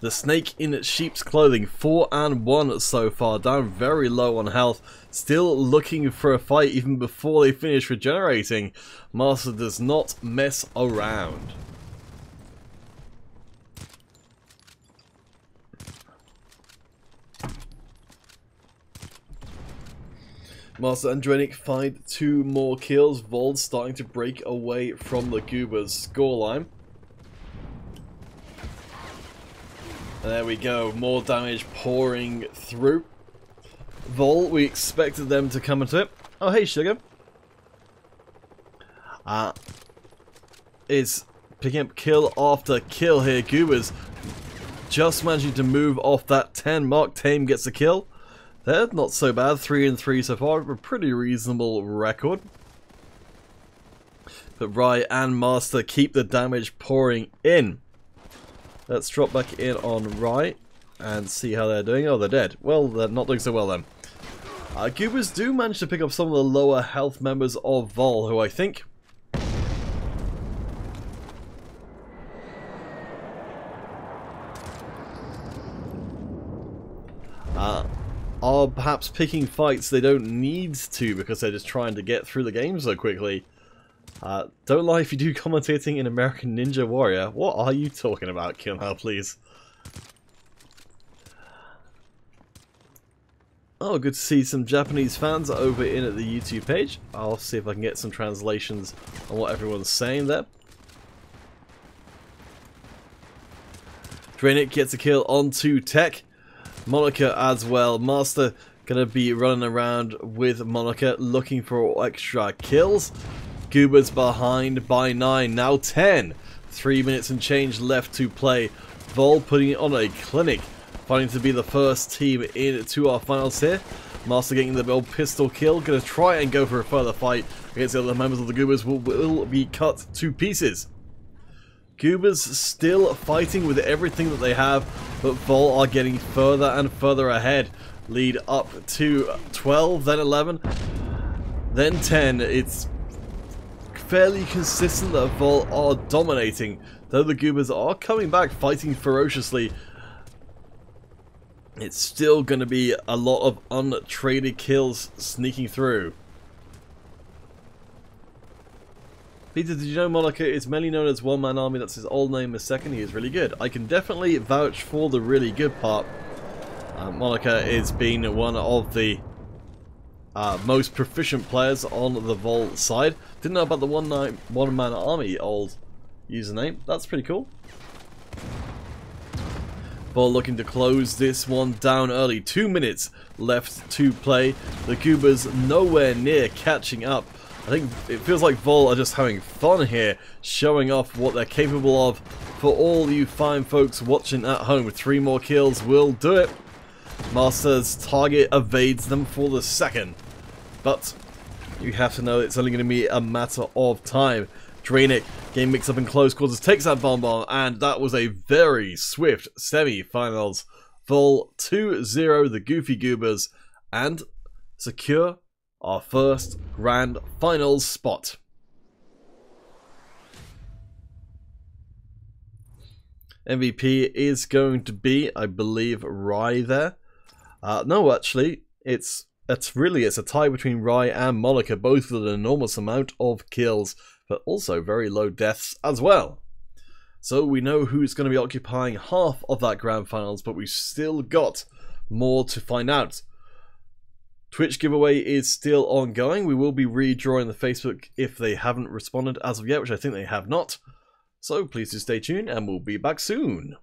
The snake in sheep's clothing, 4 and 1 so far, down very low on health. Still looking for a fight even before they finish regenerating. Master does not mess around. Master and Drainic find 2 more kills. Vold starting to break away from the Goobers' scoreline. And there we go, more damage pouring through. Vol, we expected them to come into it. Oh, hey, Sugar. Is picking up kill after kill here. Goobers just managing to move off that 10 mark. Tame gets a kill. They're not so bad, 3 and 3 so far, a pretty reasonable record. But Rai and Master keep the damage pouring in. Let's drop back in on Rai and see how they're doing. Oh, they're dead. Well, they're not doing so well then. Goobers do manage to pick up some of the lower health members of Vol, who I think are perhaps picking fights they don't need to because they're just trying to get through the game so quickly. Don't lie if you do commentating in American Ninja Warrior. What are you talking about, Kilnhal, please? Oh, good to see some Japanese fans over in at the YouTube page. I'll see if I can get some translations on what everyone's saying there. Drainic gets a kill onto Tech. Monica as well. Master gonna be running around with Monica looking for extra kills. Goobers behind by 9, now 10. 3 minutes and change left to play. Vol putting it on a clinic, fighting to be the first team into our finals here. Master getting the old pistol kill, gonna try and go for a further fight against the other members of the Goobers, will be cut to pieces. Goobers still fighting with everything that they have, but Vol are getting further and further ahead. Lead up to 12, then 11, then 10. It's fairly consistent that Vol are dominating, though the Goobers are coming back fighting ferociously. It's still going to be a lot of untraded kills sneaking through. Peter, did you know Monica is mainly known as One Man Army? That's his old name. His second, he is really good. I can definitely vouch for the really good part. Monica is being one of the most proficient players on the Vol side. Didn't know about the One Man Army old username. That's pretty cool. Vol looking to close this one down early. 2 minutes left to play. The Goobers nowhere near catching up. I think it feels like Vol are just having fun here, showing off what they're capable of. For all you fine folks watching at home, 3 more kills will do it. Master's target evades them for the second, but you have to know it's only going to be a matter of time. Drainic, game mix up in close quarters, takes that bomb, and that was a very swift semi-finals. Vol 2-0 the Goofy Goobers, and secure our first grand finals spot. MVP is going to be, I believe, Rai there. No, actually, it's a tie between Rai and Monica, both with an enormous amount of kills, but also very low deaths as well. So we know who's going to be occupying half of that grand finals, but we've still got more to find out. Twitch giveaway is still ongoing. We will be redrawing the Facebook if they haven't responded as of yet, which I think they have not. So please do stay tuned and we'll be back soon.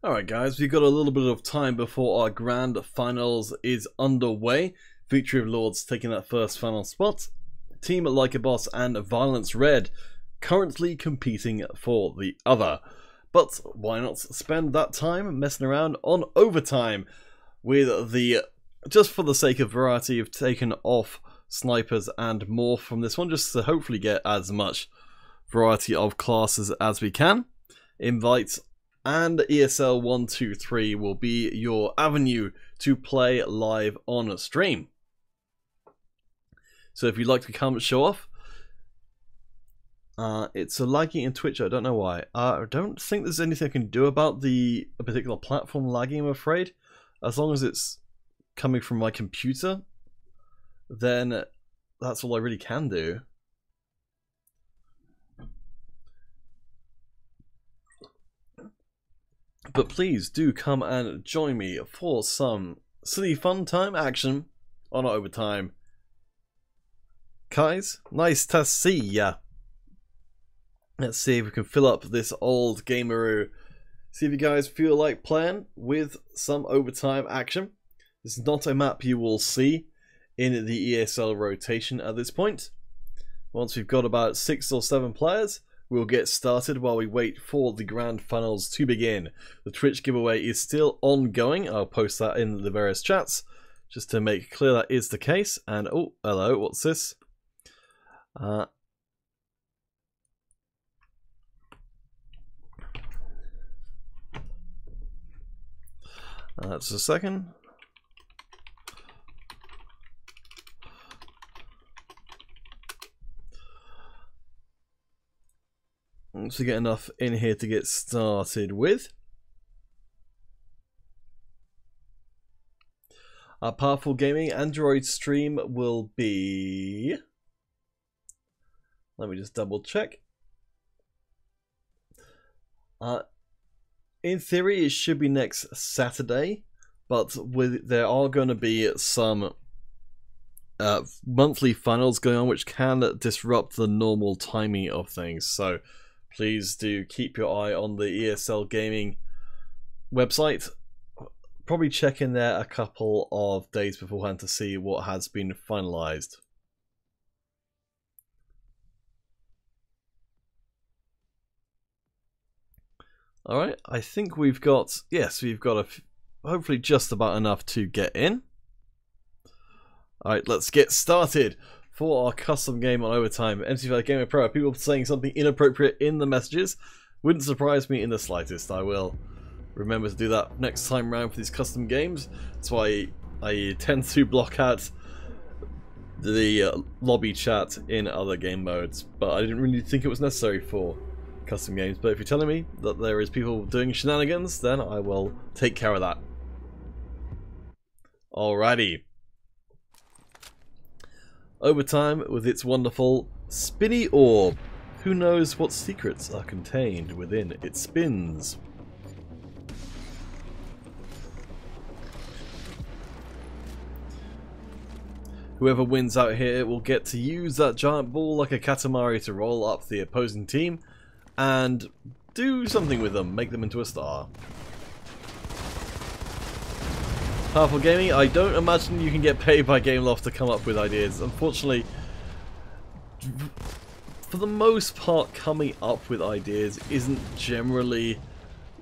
Alright guys, we've got a little bit of time before our grand finals is underway. Victory of Lords taking that first final spot. Team Like a Boss and Violence Red currently competing for the other. But why not spend that time messing around on overtime with the, just for the sake of variety, have taken off snipers and more from this one, just to hopefully get as much variety of classes as we can. Invites and ESL 123 will be your avenue to play live on a stream. So if you'd like to come show off, it's a lagging in Twitch. I don't know why. I don't think there's anything I can do about a particular platform lagging, I'm afraid. As long as it's coming from my computer, then that's all I really can do. But please do come and join me for some silly fun time action on overtime. Guys, nice to see ya. Let's see if we can fill up this old gameroo. See if you guys feel like playing with some overtime action. This is not a map you will see in the ESL rotation at this point. Once we've got about 6 or 7 players, we'll get started while we wait for the grand finals to begin. The Twitch giveaway is still ongoing. I'll post that in the various chats just to make clear that is the case. And oh, hello, what's this? That's a second. To get enough in here to get started with. Our Powerful Gaming Android stream will be... Let me just double check. In theory, it should be next Saturday, but there are going to be some monthly finals going on which can disrupt the normal timing of things. So please do keep your eye on the ESL Gaming website. Probably check in there a couple of days beforehand to see what has been finalized. Alright, I think we've got, yes, we've got hopefully just about enough to get in. Alright, let's get started for our custom game on overtime. MC5 Gamer Pro, people saying something inappropriate in the messages. Wouldn't surprise me in the slightest. I will remember to do that next time round for these custom games. That's why I tend to block out the lobby chat in other game modes, but I didn't really think it was necessary for custom games. But if you're telling me that there is people doing shenanigans, then I will take care of that. Alrighty. Overtime with its wonderful spinny orb. Who knows what secrets are contained within its spins? Whoever wins out here will get to use that giant ball like a Katamari to roll up the opposing team and do something with them, make them into a star. Powerful Gaming, I don't imagine you can get paid by Gameloft to come up with ideas. Unfortunately, for the most part, coming up with ideas isn't generally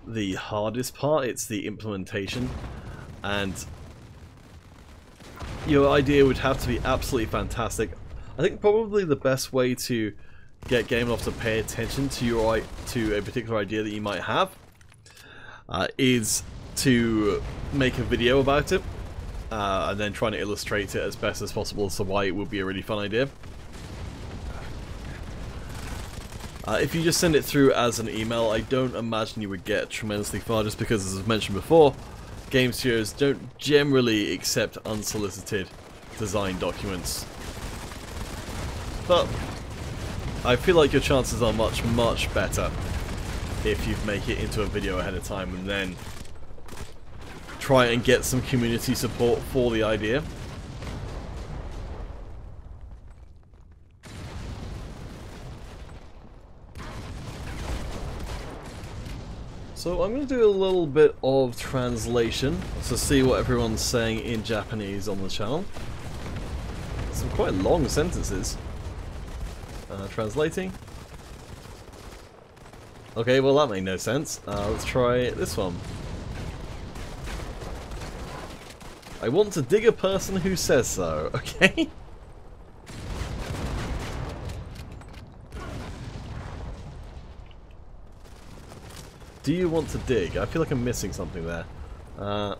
the hardest part, it's the implementation. And your idea would have to be absolutely fantastic. I think probably the best way to get Gameloft to pay attention to a particular idea that you might have is to make a video about it and then trying to illustrate it as best as possible as to why it would be a really fun idea. If you just send it through as an email, I don't imagine you would get tremendously far, just because, as I've mentioned before, game studios don't generally accept unsolicited design documents. But I feel like your chances are much, much better if you make it into a video ahead of time and then try and get some community support for the idea. So I'm going to do a little bit of translation to see what everyone's saying in Japanese on the channel. Some quite long sentences. Translating. Okay, well that made no sense. Let's try this one. I want to dig a person who says so, okay? Do you want to dig? I feel like I'm missing something there. Alright,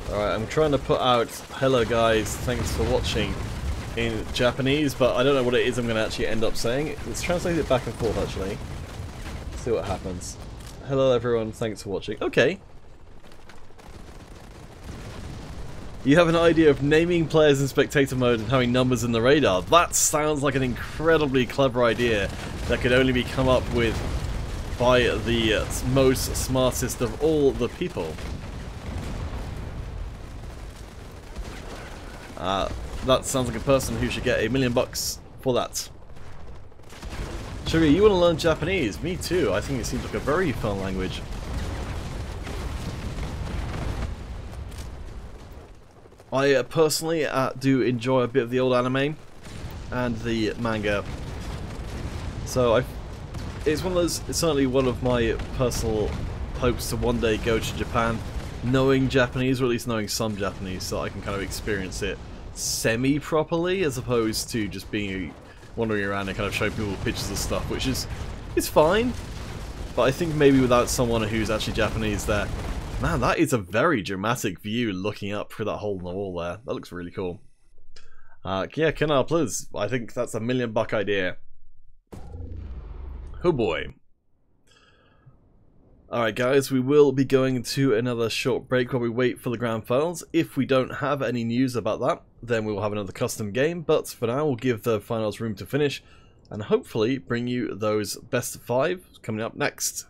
I'm trying to put out hello guys, thanks for watching in Japanese, but I don't know what it is I'm going to actually end up saying. Let's translate it back and forth actually. See what happens. Hello everyone, thanks for watching. Okay. You have an idea of naming players in spectator mode and having numbers in the radar. That sounds like an incredibly clever idea that could only be come up with by the most smartest of all the people. That sounds like a person who should get $1 million for that. Sugar, you want to learn Japanese? Me too. I think it seems like a very fun language. I personally do enjoy a bit of the old anime and the manga. So it's one of those. It's certainly one of my personal hopes to one day go to Japan, knowing Japanese, or at least knowing some Japanese, so I can kind of experience it semi-properly, as opposed to just being wandering around and kind of showing people pictures of stuff, which is fine. But I think maybe without someone who's actually Japanese there. Man, that is a very dramatic view looking up through that hole in the wall there. That looks really cool. Yeah, Canal Plus. I think that's a $1 million idea. Oh boy. Alright guys, we will be going to another short break while we wait for the grand finals. If we don't have any news about that, then we will have another custom game. But for now, we'll give the finals room to finish and hopefully bring you those best of 5 coming up next.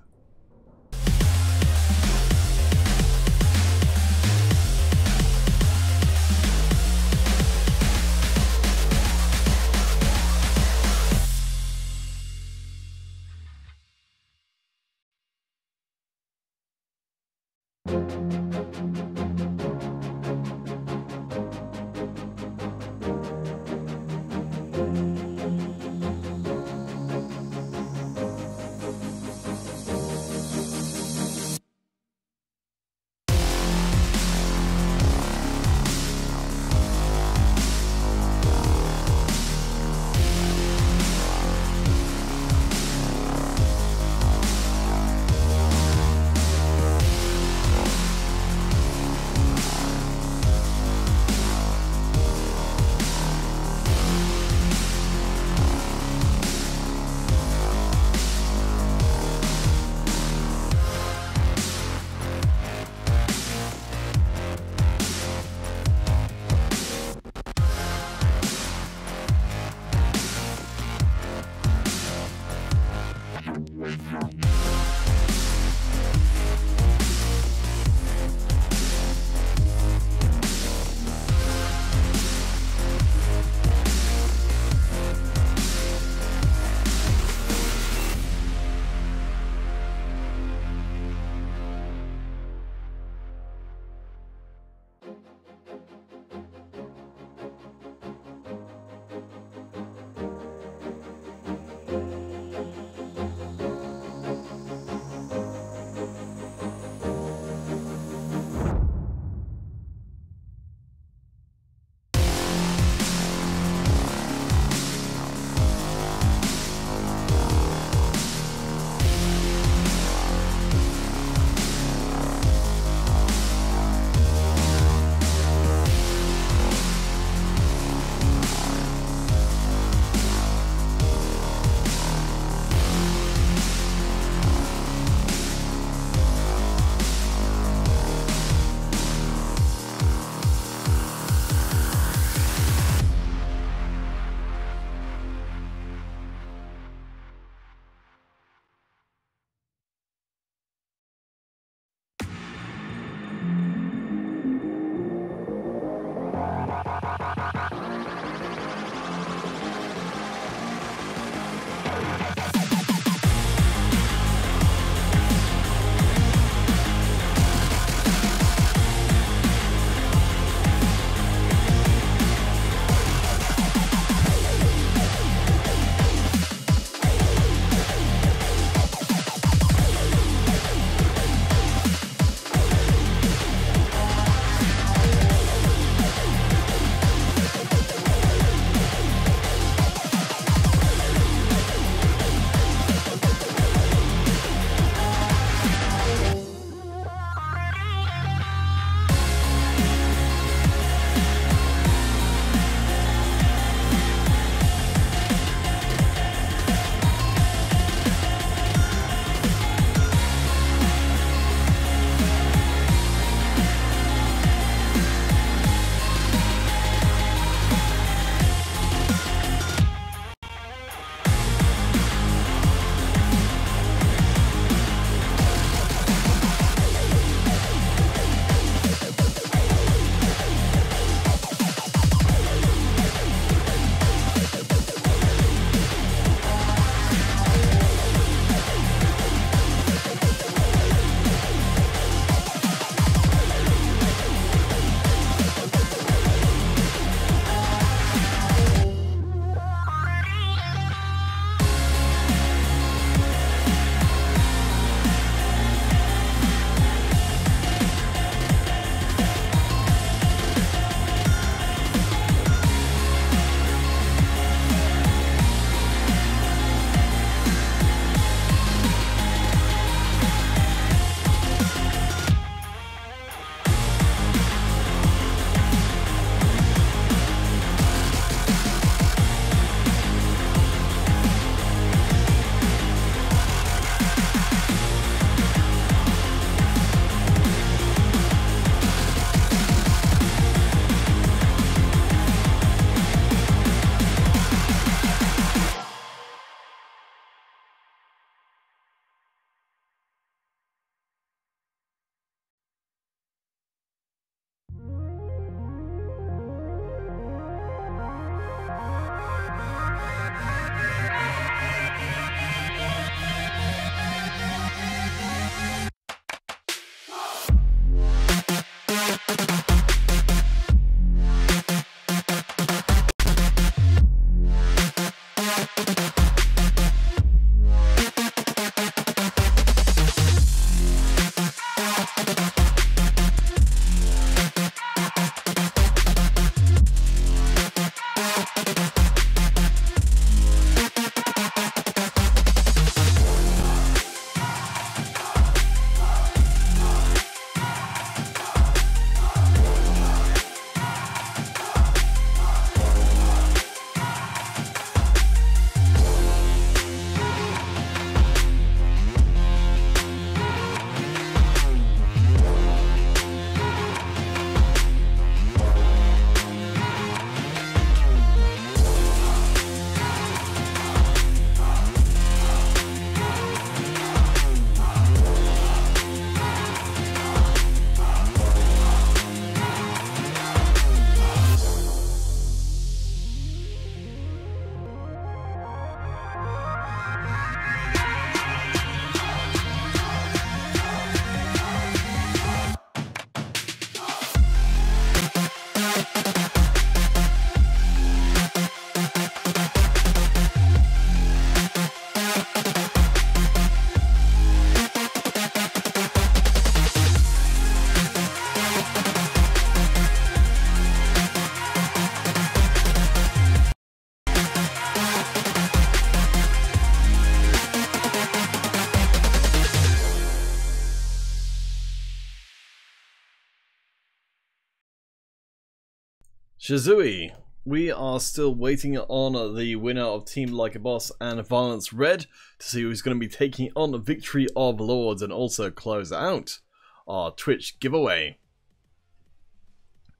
Shizui. We are still waiting on the winner of Team Like a Boss and Violence Red to see who's going to be taking on Victory of Lords and also close out our Twitch giveaway.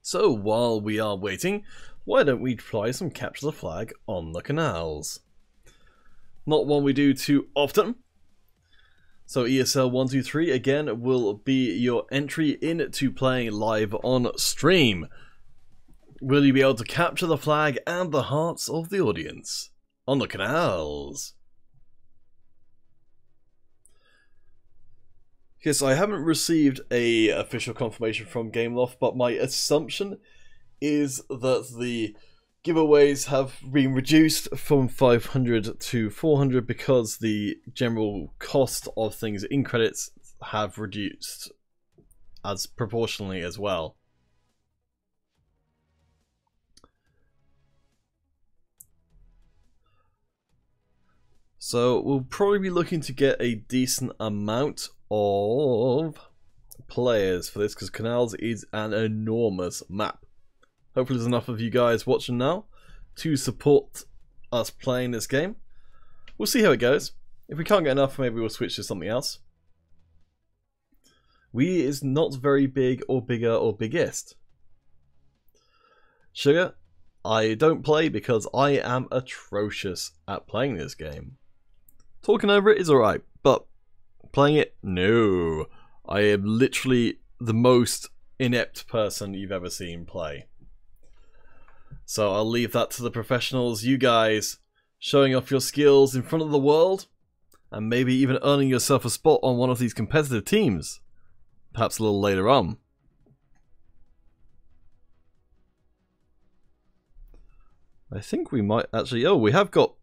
So while we are waiting, why don't we try some Capture the Flag on the canals? Not one we do too often. So ESL 123 again will be your entry into playing live on stream. Will you be able to capture the flag and the hearts of the audience on the canals? Yes, I haven't received a official confirmation from Gameloft, but my assumption is that the giveaways have been reduced from 500 to 400 because the general cost of things in credits have reduced as proportionally as well. So we'll probably be looking to get a decent amount of players for this because Canals is an enormous map. Hopefully there's enough of you guys watching now to support us playing this game. We'll see how it goes. If we can't get enough, maybe we'll switch to something else. We is not very big or bigger or biggest. Sugar, I don't play because I am atrocious at playing this game. Talking over it is alright, but playing it, no. I am literally the most inept person you've ever seen play. So I'll leave that to the professionals, you guys, showing off your skills in front of the world, and maybe even earning yourself a spot on one of these competitive teams. Perhaps a little later on. I think we might actually... Oh, we have got...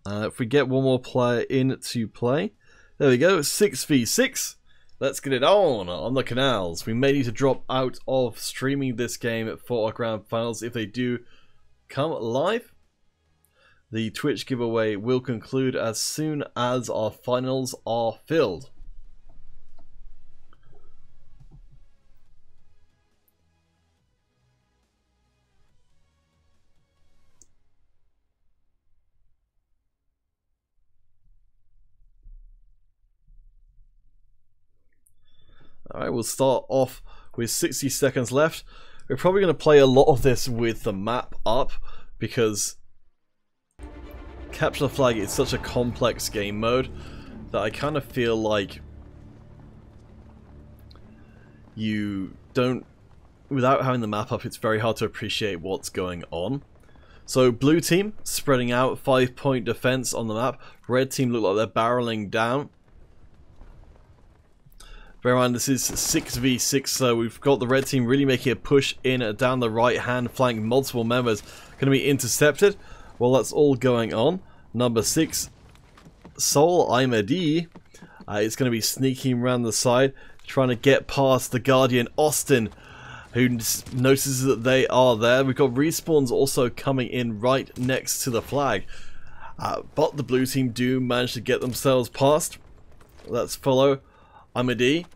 if we get one more player in to play. There we go, 6v6. Let's get it on the canals. We may need to drop out of streaming this game for our grand finals if they do come live. The Twitch giveaway will conclude as soon as our finals are filled. Alright, we'll start off with 60 seconds left. We're probably going to play a lot of this with the map up because Capture the Flag is such a complex game mode that I kind of feel like you don't, without having the map up, it's very hard to appreciate what's going on. So blue team spreading out, 5-point defense on the map. Red team look like they're barreling down. Bear in mind, this is 6v6, so we've got the red team really making a push in down the right hand flank. Multiple members going to be intercepted. Well, that's all going on. Number 6, Sol Imadi, is going to be sneaking around the side, trying to get past the Guardian Austin, who notices that they are there. We've got respawns also coming in right next to the flag. But the blue team do manage to get themselves past. Let's follow Imadi.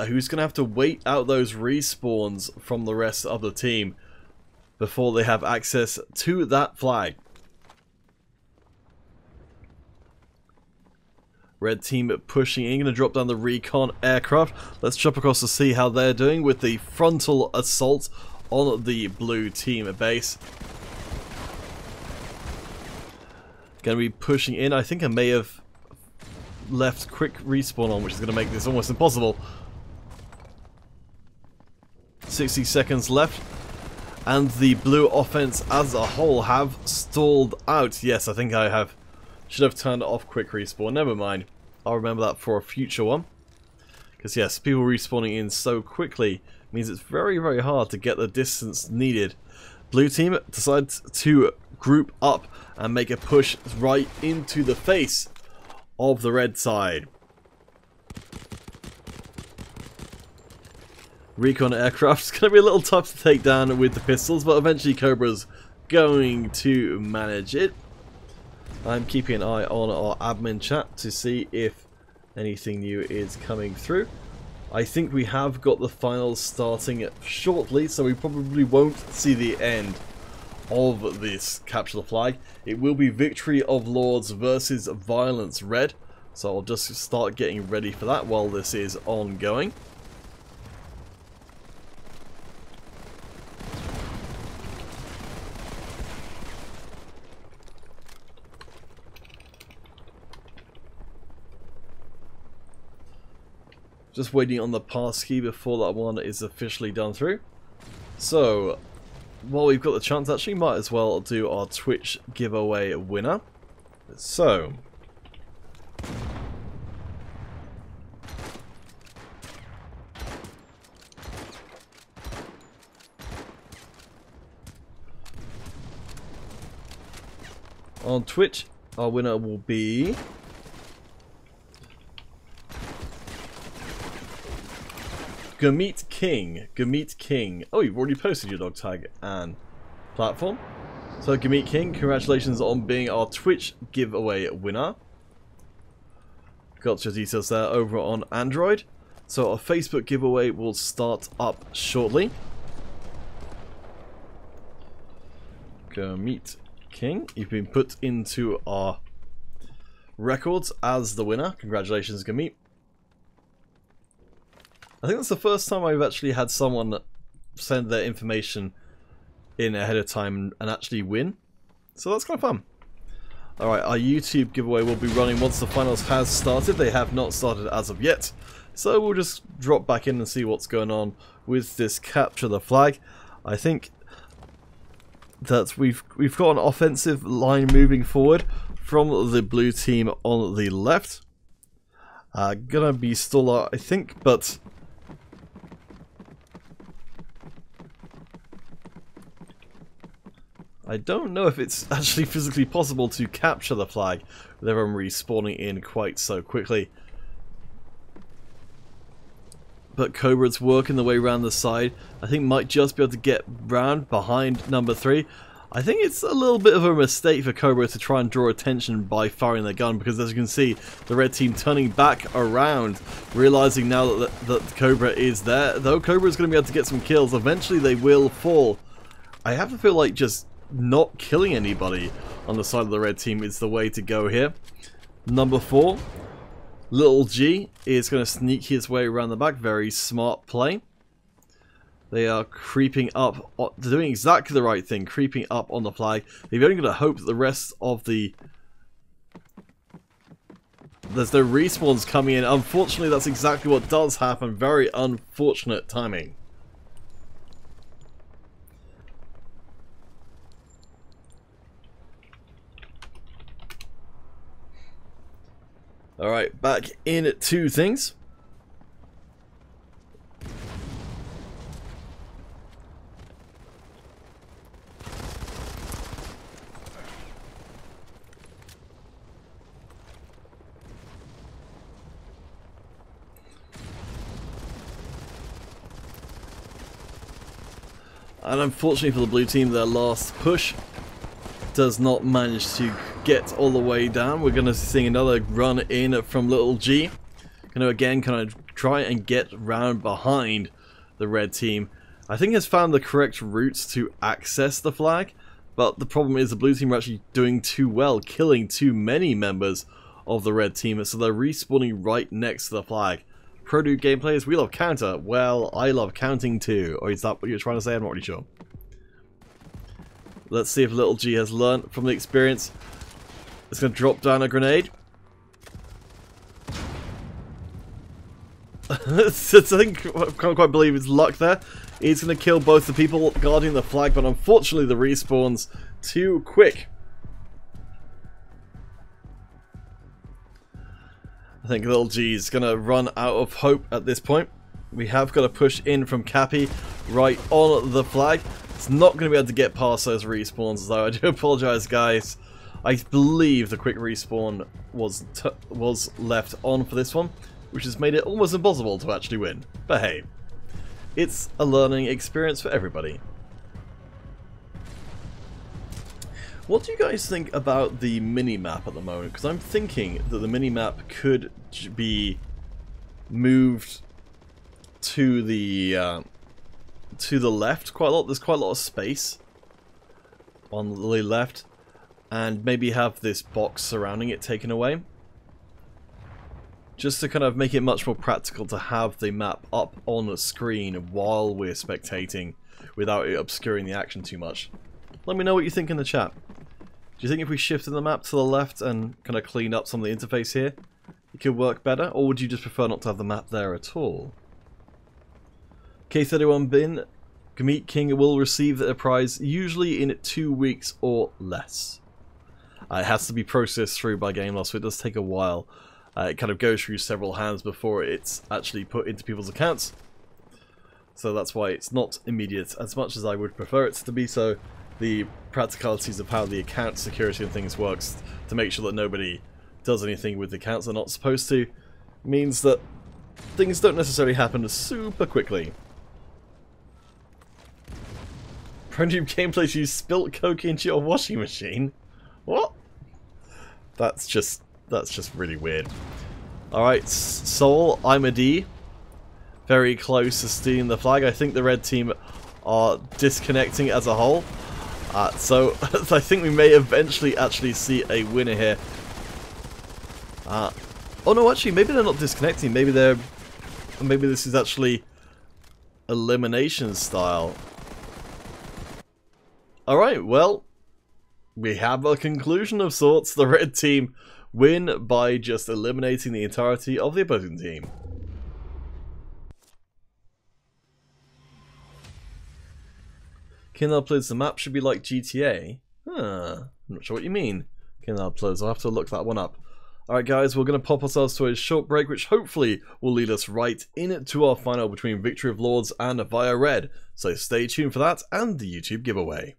Who's going to have to wait out those respawns from the rest of the team before they have access to that flag. Red team pushing in, going to drop down the recon aircraft. Let's jump across to see how they're doing with the frontal assault on the blue team base. Going to be pushing in. I think I may have left quick respawn on, which is going to make this almost impossible. 60 seconds left, and the blue offense as a whole have stalled out. Yes, I think I should have turned off quick respawn. Never mind, I'll remember that for a future one, because yes, people respawning in so quickly means it's very, very hard to get the distance needed. Blue team decides to group up and make a push right into the face of the red side. Recon aircraft is going to be a little tough to take down with the pistols, but eventually Cobra's going to manage it. I'm keeping an eye on our admin chat to see if anything new is coming through. I think we have got the finals starting shortly, so we probably won't see the end of this Capture the Flag. It will be Victory of Lords versus Violence Red. So I'll just start getting ready for that while this is ongoing. Just waiting on the passkey before that one is officially done through. So, while we've got the chance, actually might as well do our Twitch giveaway winner. So, on Twitch, our winner will be Gurmeet King. Gurmeet King. Oh, you've already posted your dog tag and platform. So Gurmeet King, congratulations on being our Twitch giveaway winner. Got your details there over on Android. So our Facebook giveaway will start up shortly. Gurmeet King, you've been put into our records as the winner. Congratulations, Gurmeet. I think that's the first time I've actually had someone send their information in ahead of time and actually win. So that's kind of fun. Alright, our YouTube giveaway will be running once the finals has started. They have not started as of yet. So we'll just drop back in and see what's going on with this Capture the Flag. I think that we've got an offensive line moving forward from the blue team on the left. Gonna be Stoller, I think, but I don't know if it's actually physically possible to capture the flag with everyone respawning in quite so quickly. But Cobra's working the way around the side. I think might just be able to get round behind number 3. I think it's a little bit of a mistake for Cobra to try and draw attention by firing their gun, because as you can see, the red team turning back around, realizing now that Cobra is there. Though Cobra is going to be able to get some kills, eventually they will fall. I have to feel like just not killing anybody on the side of the red team is the way to go here. Number 4, Little G is going to sneak his way around the back. Very smart play. They are creeping up. They're doing exactly the right thing, creeping up on the flag. They've only got to hope that the rest of the... There's no respawns coming in. Unfortunately, that's exactly what does happen. Very unfortunate timing. Alright, back into things. And unfortunately for the blue team, their last push does not manage to get all the way down. We're going to see another run in from Little G. Going to again kind of try and get round behind the red team. I think has found the correct routes to access the flag, but the problem is the blue team are actually doing too well, killing too many members of the red team, so they're respawning right next to the flag. Pro Dude gameplayers, we love counter. Well, I love counting too. Or is that what you're trying to say? I'm not really sure. Let's see if Little G has learned from the experience. It's going to drop down a grenade. I think I can't quite believe his luck there. He's going to kill both the people guarding the flag, but unfortunately the respawn's too quick. I think Little G is going to run out of hope at this point. We have got to push in from Cappy right on the flag. It's not going to be able to get past those respawns though. I do apologise, guys. I believe the quick respawn was left on for this one, which has made it almost impossible to actually win. But hey, it's a learning experience for everybody. What do you guys think about the mini-map at the moment? Because I'm thinking that the mini-map could be moved to the left quite a lot. There's quite a lot of space. on the left, and maybe have this box surrounding it taken away. Just to kind of make it much more practical to have the map up on the screen while we're spectating without it obscuring the action too much. Let me know what you think in the chat. Do you think if we shifted the map to the left and kind of clean up some of the interface here, it could work better? Or would you just prefer not to have the map there at all? K31 Bin, Meat King will receive the prize usually in 2 weeks or less. It has to be processed through by Game Loss, so it does take a while. It kind of goes through several hands before it's actually put into people's accounts. So that's why it's not immediate, as much as I would prefer it to be. So the practicalities of how the account security and things works to make sure that nobody does anything with the accounts they're not supposed to means that things don't necessarily happen super quickly. Prime gameplays, you spilt Coke into your washing machine? What? That's just really weird. Alright, Soul, I'm a D. Very close to stealing the flag. I think the red team are disconnecting as a whole. So I think we may eventually actually see a winner here. Oh no, actually, maybe they're not disconnecting. Maybe this is actually elimination style. Alright, well, we have a conclusion of sorts. The red team win by just eliminating the entirety of the opposing team. Kindle uploads, the map should be like GTA. I'm not sure what you mean. Kindle uploads, I'll have to look that one up. Alright guys, we're going to pop ourselves to a short break, which hopefully will lead us right into our final between Victory of Lords and Via Red. So stay tuned for that and the YouTube giveaway.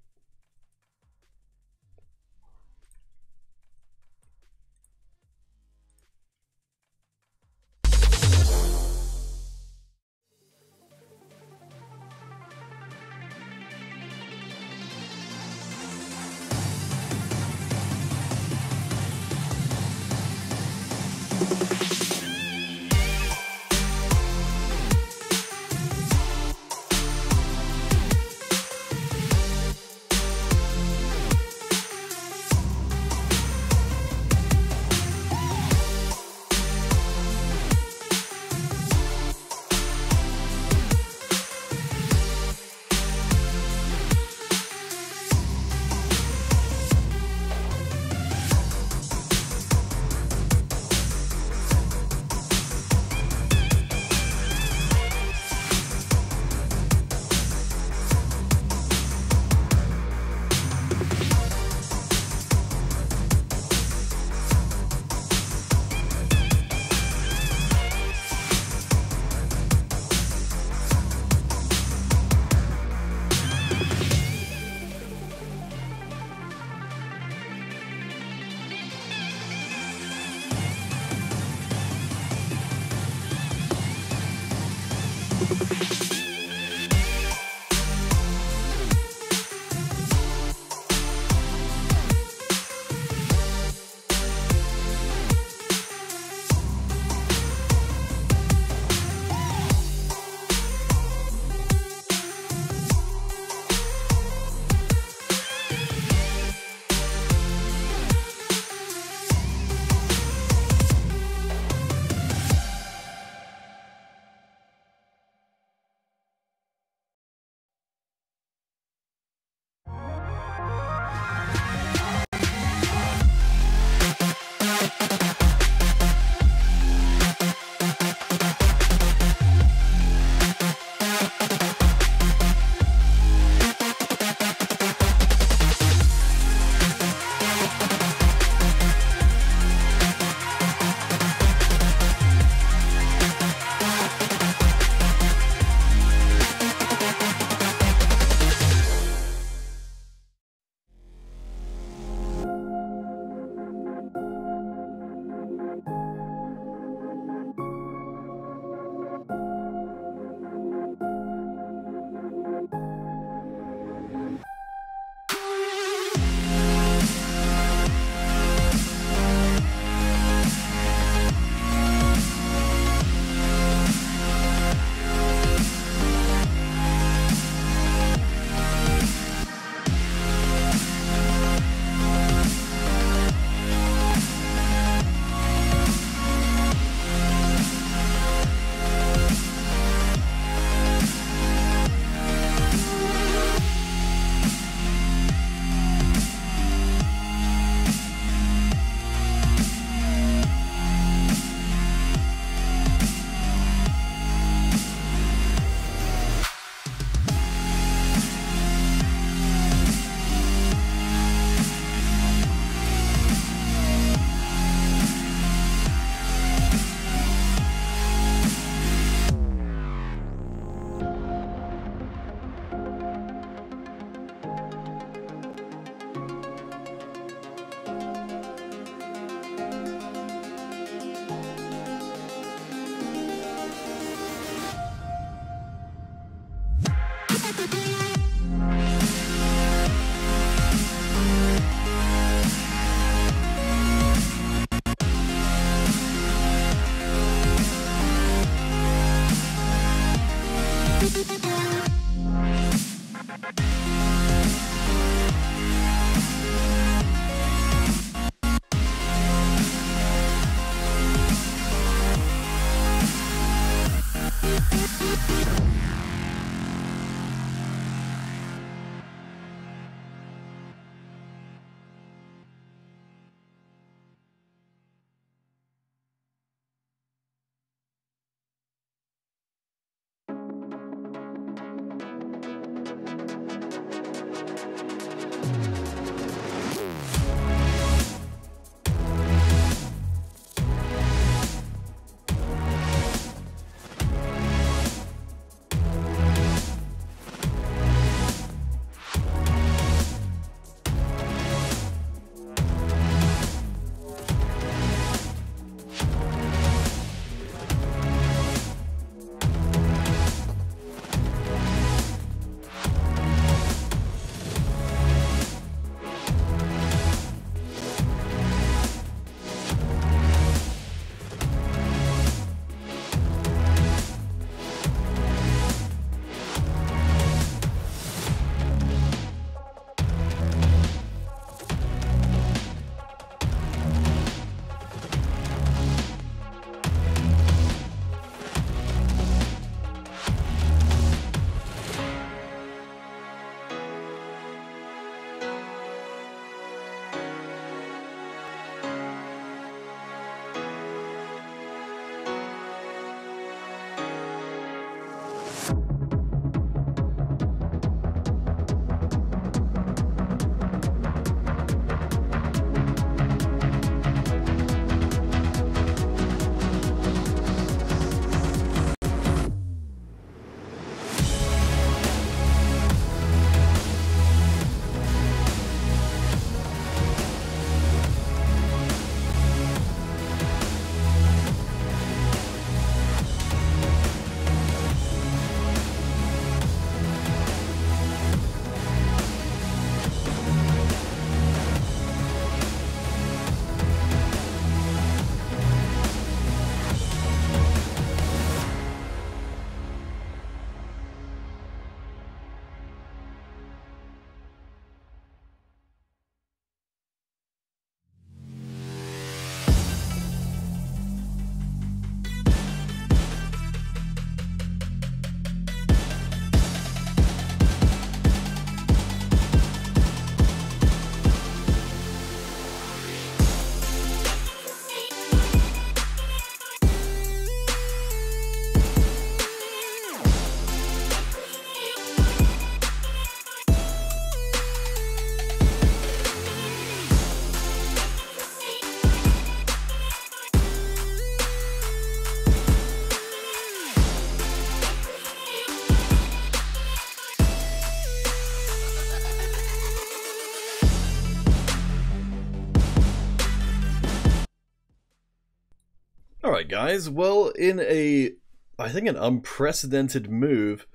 Alright guys, well, in I think an unprecedented move,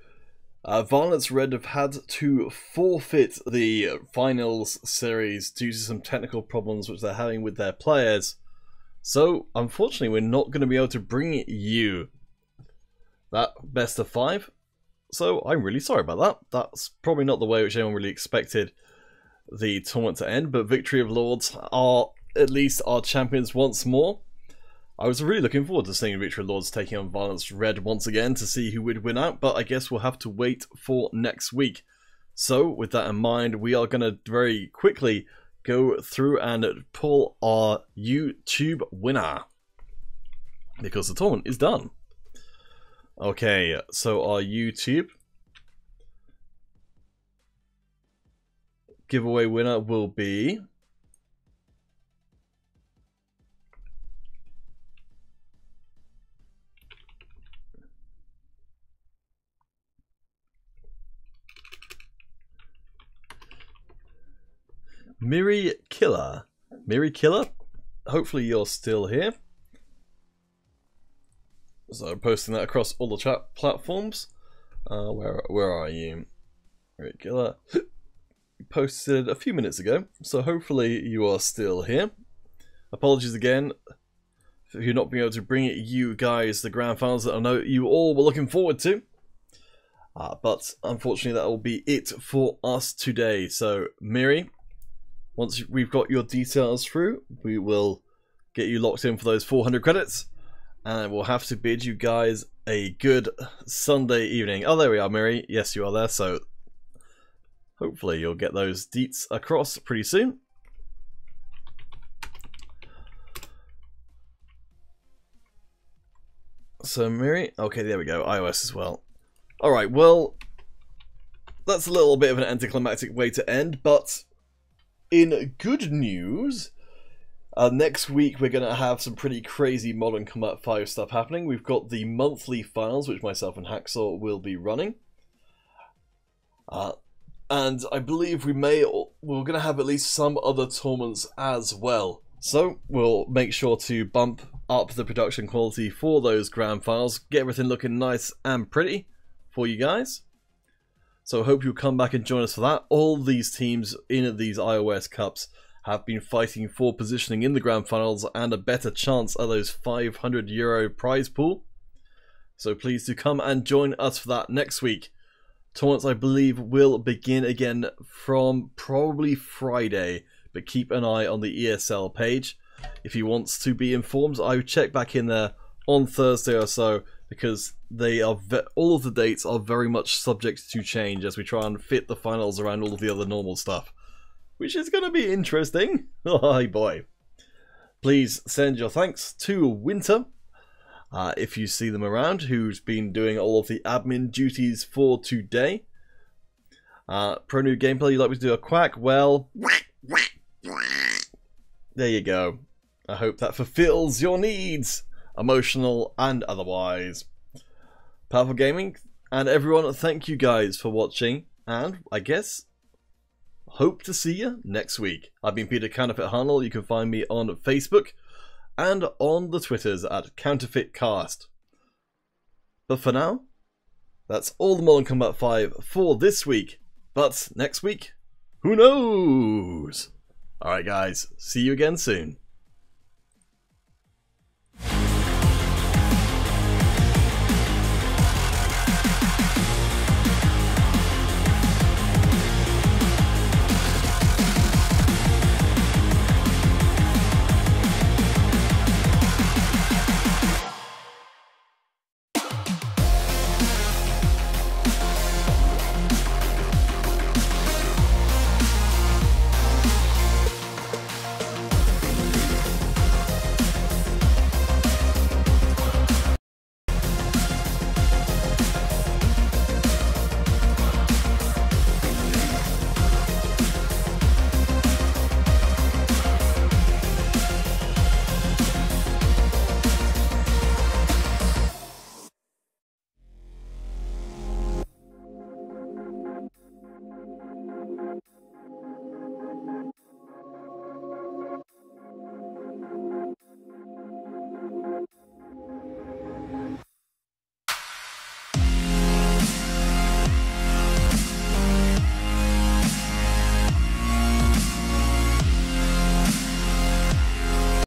Violence Red have had to forfeit the finals series due to some technical problems which they're having with their players. So, unfortunately, we're not going to be able to bring you that best of 5. So, I'm really sorry about that. That's probably not the way which anyone really expected the tournament to end, but Victory of Lords are at least our champions once more. I was really looking forward to seeing Victory of Lords taking on Violence Red once again to see who would win out, but I guess we'll have to wait for next week. So, with that in mind, we are going to very quickly go through and pull our YouTube winner, because the tournament is done. Okay, so our YouTube giveaway winner will be Miri Killer. Miri Killer, hopefully you're still here. So I'm posting that across all the chat platforms. Where are you? Regular. Posted a few minutes ago, so hopefully you are still here. Apologies again for you not being able to bring you guys the grand finals that I know you all were looking forward to. But unfortunately that will be it for us today. So Miri, once we've got your details through, we will get you locked in for those 400 credits. And we'll have to bid you guys a good Sunday evening. Oh, there we are, Miri. Yes, you are there. So hopefully you'll get those deets across pretty soon. So Miri, okay, there we go. iOS as well. Alright, well, that's a little bit of an anticlimactic way to end, but in good news, next week we're going to have some pretty crazy Modern Combat 5 stuff happening. We've got the monthly finals, which myself and Hacksaw will be running. And I believe we're going to have at least some other tournaments as well. So we'll make sure to bump up the production quality for those grand finals, get everything looking nice and pretty for you guys. So I hope you'll come back and join us for that. All these teams in these iOS Cups have been fighting for positioning in the grand finals and a better chance at those €500 prize pool. So please do come and join us for that next week. Tournaments, I believe, will begin again from probably Friday, but keep an eye on the ESL page. If you want to be informed, I would check back in there on Thursday or so, because they are all of the dates are very much subject to change as we try and fit the finals around all of the other normal stuff, which is going to be interesting. Oh boy. Please send your thanks to Winter, if you see them around, who's been doing all of the admin duties for today. Pro New Gameplay, you'd like me to do a quack? Well, there you go. I hope that fulfills your needs, emotional and otherwise. Powerful Gaming, and everyone, thank you guys for watching, and I guess hope to see you next week. I've been Peter Counterfeit Harnell. You can find me on Facebook and on the Twitters at CounterfeitCast. But for now, that's all the Modern Combat 5 for this week. But next week, who knows? Alright guys, see you again soon.